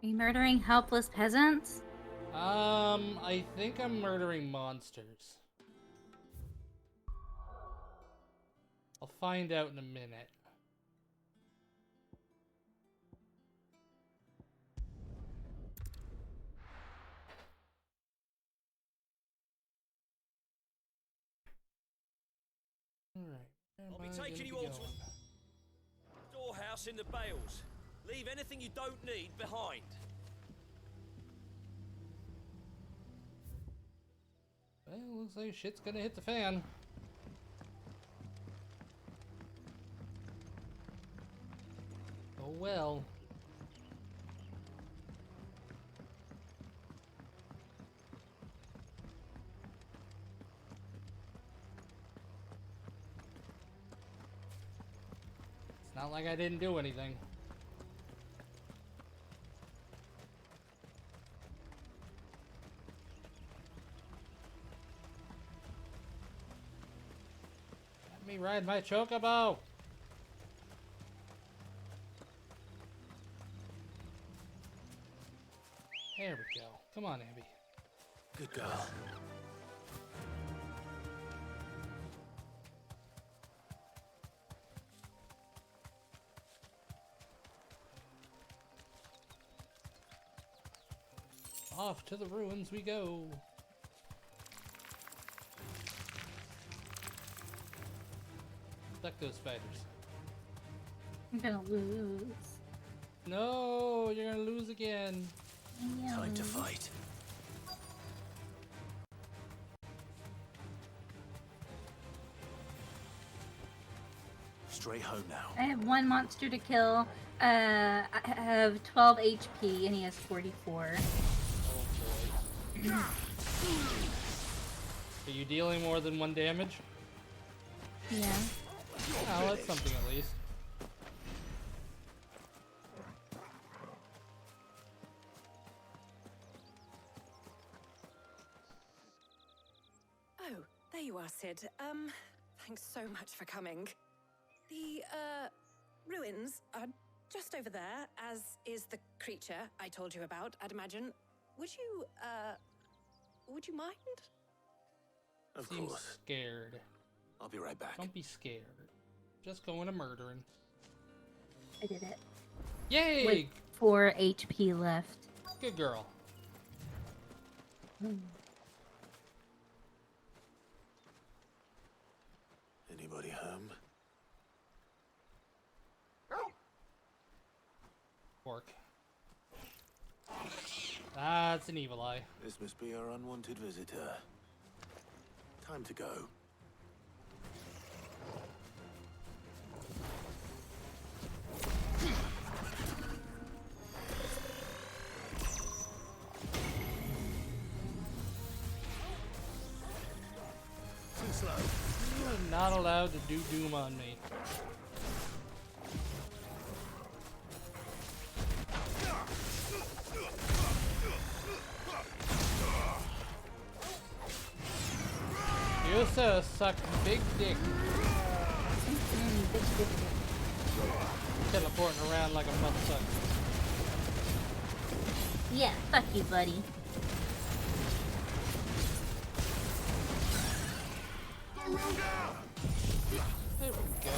Are you murdering helpless peasants? I think I'm murdering monsters. I'll find out in a minute. Alright. I'll be taking you all to a storehouse in the Bales. Leave anything you don't need behind. Well, looks like shit's gonna hit the fan. Oh well. It's not like I didn't do anything. Let me ride my chocobo. There we go. Come on, Abby. Good girl. Off to the ruins we go. Duck those spiders. I'm gonna lose. No, you're gonna lose again. Time to fight. Straight home now. I have one monster to kill. I have 12 HP and he has 44. Are you dealing more than 1 damage? Yeah. Oh, that's something at least. Oh, there you are, Sid. Thanks so much for coming. The, ruins are just over there, as is the creature I told you about, I'd imagine. Would you mind? Of Seems course. scared. I'll be right back. Don't be scared. Just going to murdering. I did it. Yay! With 4 HP left. Good girl. Anybody home? Pork. Ah, it's an evil eye. This must be our unwanted visitor. Time to go. Too slow. You are not allowed to do doom on me. You sir suck big dick. Teleporting around like a motherfucker. Yeah, fuck you, buddy. There we go.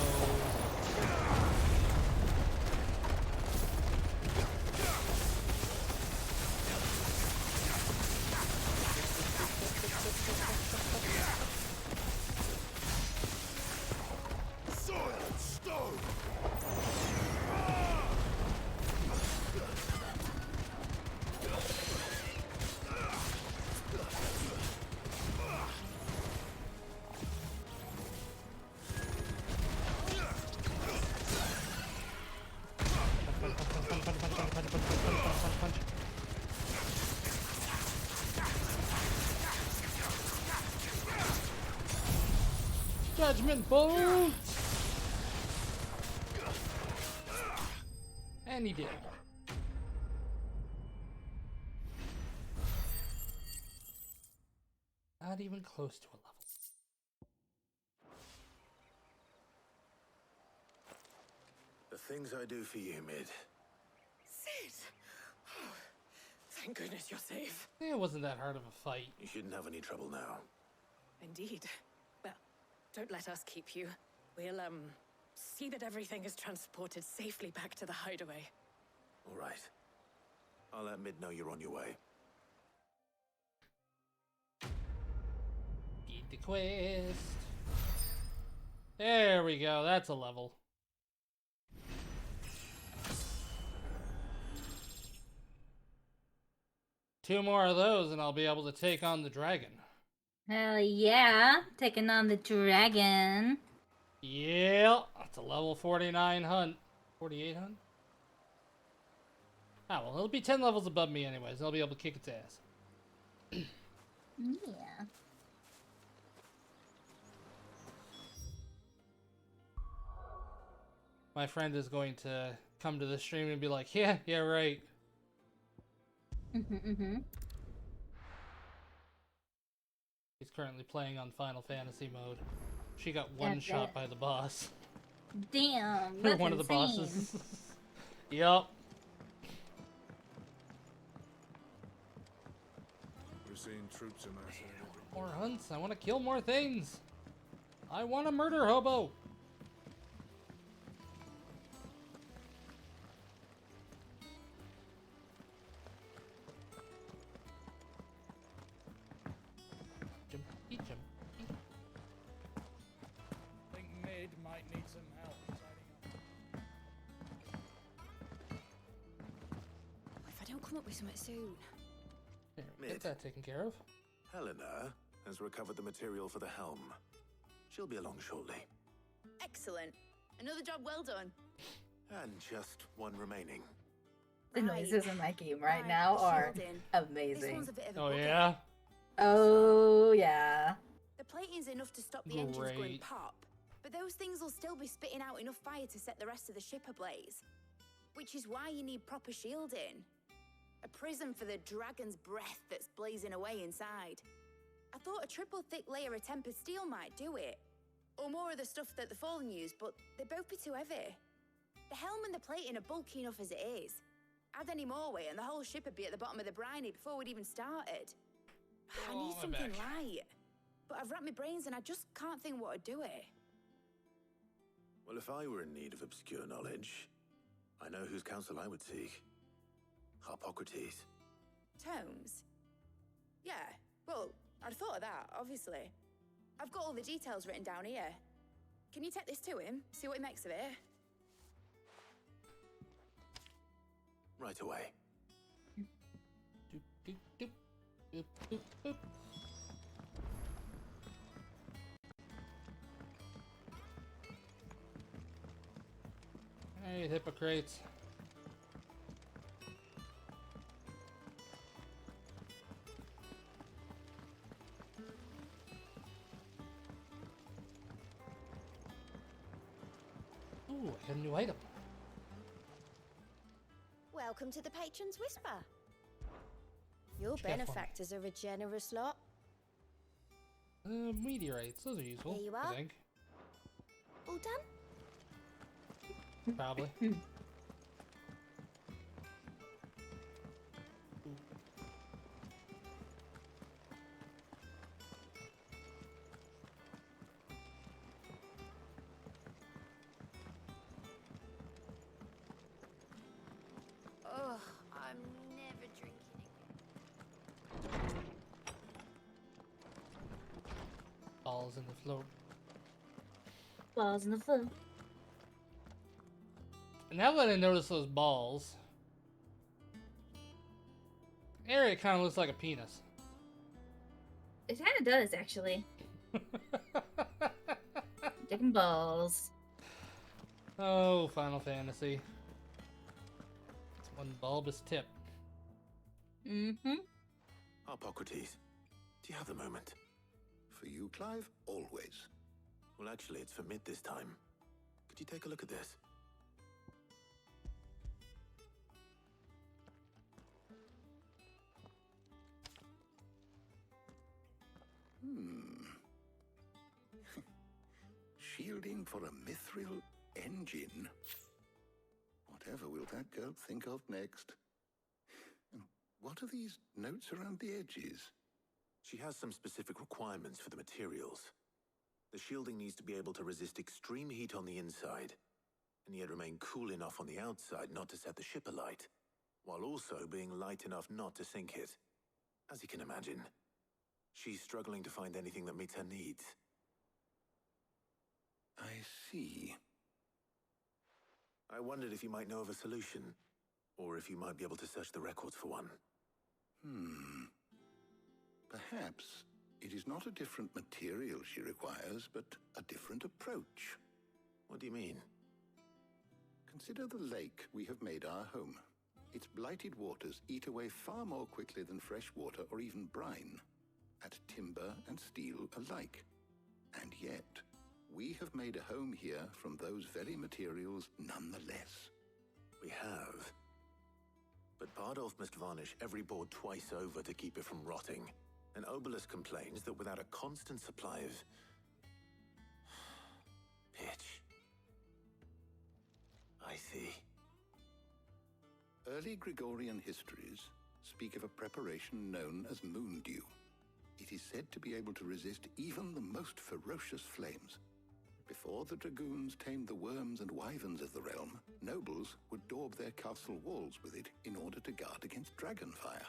Judgment bolt! And he did. Not even close to a level. The things I do for you, Mid. Sid! Oh, thank goodness you're safe. It wasn't that hard of a fight. You shouldn't have any trouble now. Indeed. Well, don't let us keep you. We'll, see that everything is transported safely back to the hideaway. All right. I'll let Mid know you're on your way. Beat the quest. There we go. That's a level. Two more of those and I'll be able to take on the dragon. Hell yeah. Taking on the dragon. Yeah. That's a level 49 hunt. 48 hunt? Ah, well, it'll be 10 levels above me anyways. I'll be able to kick its ass. Yeah. My friend is going to come to the stream and be like, yeah, right. He's currently playing on Final Fantasy mode. She got one shot by the boss. Damn, Or that's one of the insane. bosses. Yup. We're seeing troops amassing. More hunts. I want to kill more things. I want a murder hobo. Jumpy. I think Mid might need some help tidying up. If I don't come up with something soon. There, Mid. get that taken care of. Helena has recovered the material for the helm. She'll be along shortly. Excellent. Another job well done. And just one remaining. The noises in that game right now are amazing. This one's a bit of a Oh bugger. yeah? Oh yeah. The plating's enough to stop the engines going Great. pop, but those things will still be spitting out enough fire to set the rest of the ship ablaze. Which is why you need proper shielding. A prison for the dragon's breath that's blazing away inside. I thought a triple thick layer of tempered steel might do it. Or more of the stuff that the Fallen use, but they'd both be too heavy. The helm and the plating are bulky enough as it is. Add any more weight and the whole ship would be at the bottom of the briny before we'd even started. I need my something back. light. But I've racked my brains and I just can't think what to do it. Well, if I were in need of obscure knowledge, I know whose counsel I would seek. Harpocrates. Tomes? Yeah, well, I'd thought of that, obviously. I've got all the details written down here. Can you take this to him? See what he makes of it? Right away. Doop, doop, doop. Doop, doop, doop. Hey, Hippocrates. Ooh, I got a new item. Welcome to the Patron's Whisper. Your What you got for me? benefactors are a generous lot. Meteorites. Those are useful. There you I are. think. All done? Probably. Ugh, I'm never drinking Balls in the floor. Balls in the floor. Now that I notice those balls, area kind of looks like a penis. It kind of does, actually. Dick and balls. Oh, Final Fantasy. It's one bulbous tip. Mm-hmm. Harpocrates, do you have the moment? For you, Clive, always. Well, actually, it's for mid this time. Could you take a look at this? Shielding for a mithril engine? Whatever will that girl think of next? And what are these notes around the edges? She has some specific requirements for the materials. The shielding needs to be able to resist extreme heat on the inside, and yet remain cool enough on the outside not to set the ship alight, while also being light enough not to sink it. As you can imagine, she's struggling to find anything that meets her needs. I see. I wondered if you might know of a solution, or if you might be able to search the records for one. Perhaps it is not a different material she requires, but a different approach. What do you mean? Consider the lake we have made our home. Its blighted waters eat away far more quickly than fresh water or even brine, at timber and steel alike. And yet, we have made a home here from those very materials nonetheless. We have. But Bardolph must varnish every board twice over to keep it from rotting. And Obelisk complains that without a constant supply of pitch. I see. Early Gregorian histories speak of a preparation known as moondew. It is said to be able to resist even the most ferocious flames. Before the dragoons tamed the worms and wyverns of the realm, nobles would daub their castle walls with it in order to guard against dragonfire.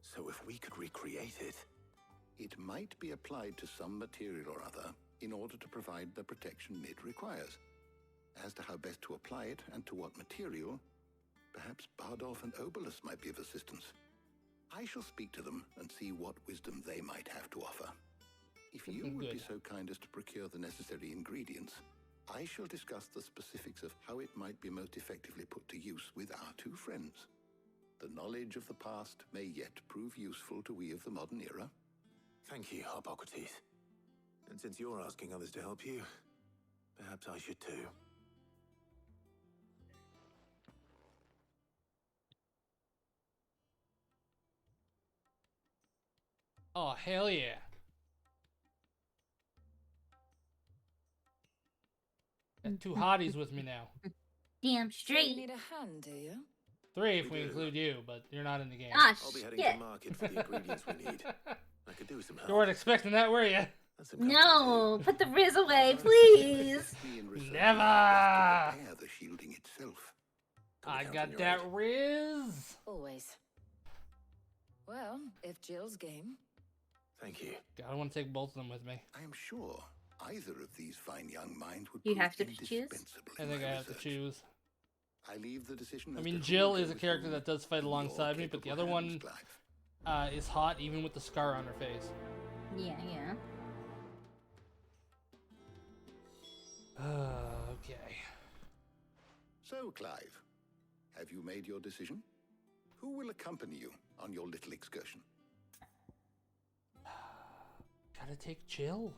So if we could recreate it... It might be applied to some material or other in order to provide the protection Mid requires. As to how best to apply it and to what material, perhaps Bardolph and Obelisk might be of assistance. I shall speak to them and see what wisdom they might have to offer. If you would be so kind as to procure the necessary ingredients, I shall discuss the specifics of how it might be most effectively put to use with our two friends. The knowledge of the past may yet prove useful to we of the modern era. Thank you, Hippocrates. And since you're asking others to help you, perhaps I should too. Oh, hell yeah. Got two hotties with me now. Damn straight. You need a hand, do you? 3 if we include you, but you're not in the game. Ah, I'll be heading shit. to market for the ingredients we need. I could do with some help. You weren't expecting that, were you? No, put the Riz away, please. Never. Prepare the shielding itself. I got that Riz. Always. Well, if Jill's game. Thank you. God, I want to take both of them with me. I am sure either of these fine young minds would You prove have to choose? indispensable I in think my I have to research. choose. I leave the decision. I as mean, to who Jill will is go a with character whom that does fight in your alongside me, but the capable other one hands, Clive. is hot even with the scar on her face. Yeah, yeah. Okay. So, Clive, have you made your decision? Who will accompany you on your little excursion? Gotta take Jill.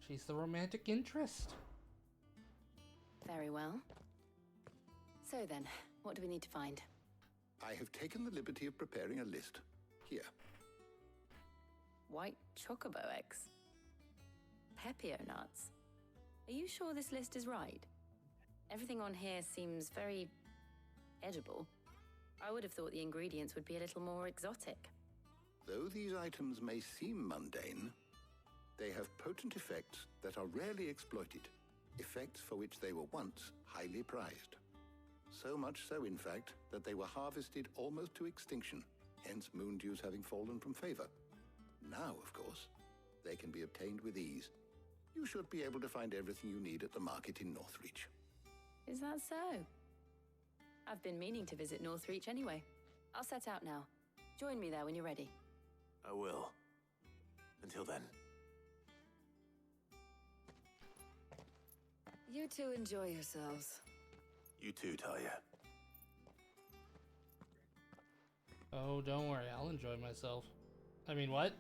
She's the romantic interest. Very well. So then, what do we need to find? I have taken the liberty of preparing a list. Here. White chocobo eggs. Pepio nuts. Are you sure this list is right? Everything on here seems very edible. I would have thought the ingredients would be a little more exotic. Though these items may seem mundane, they have potent effects that are rarely exploited, effects for which they were once highly prized. So much so, in fact, that they were harvested almost to extinction, hence moondews having fallen from favor. Now, of course, they can be obtained with ease. You should be able to find everything you need at the market in Northreach. Is that so? I've been meaning to visit Northreach anyway. I'll set out now. Join me there when you're ready. I will. Until then. You two enjoy yourselves. You too, Talia. Oh, don't worry. I'll enjoy myself. I mean, what?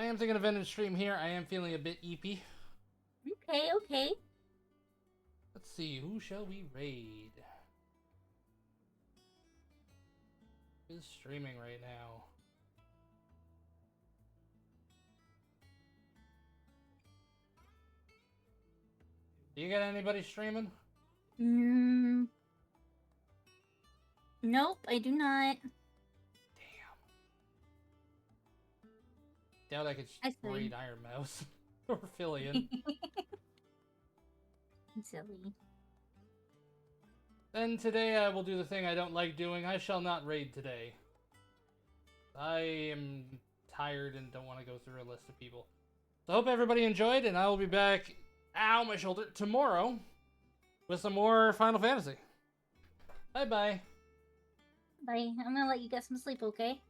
am thinking of ending stream here. I am feeling a bit eepy. Okay, okay. Let's see, who shall we raid? Who's streaming right now? Do you got anybody streaming? Nope, I do not. Doubt I could I see. raid Iron Mouse or Fillion. Silly. Then today I will do the thing I don't like doing. I shall not raid today. I am tired and don't want to go through a list of people. So I hope everybody enjoyed, and I will be back, ow, my shoulder, tomorrow with some more Final Fantasy. Bye-bye. Bye. I'm gonna let you get some sleep, okay?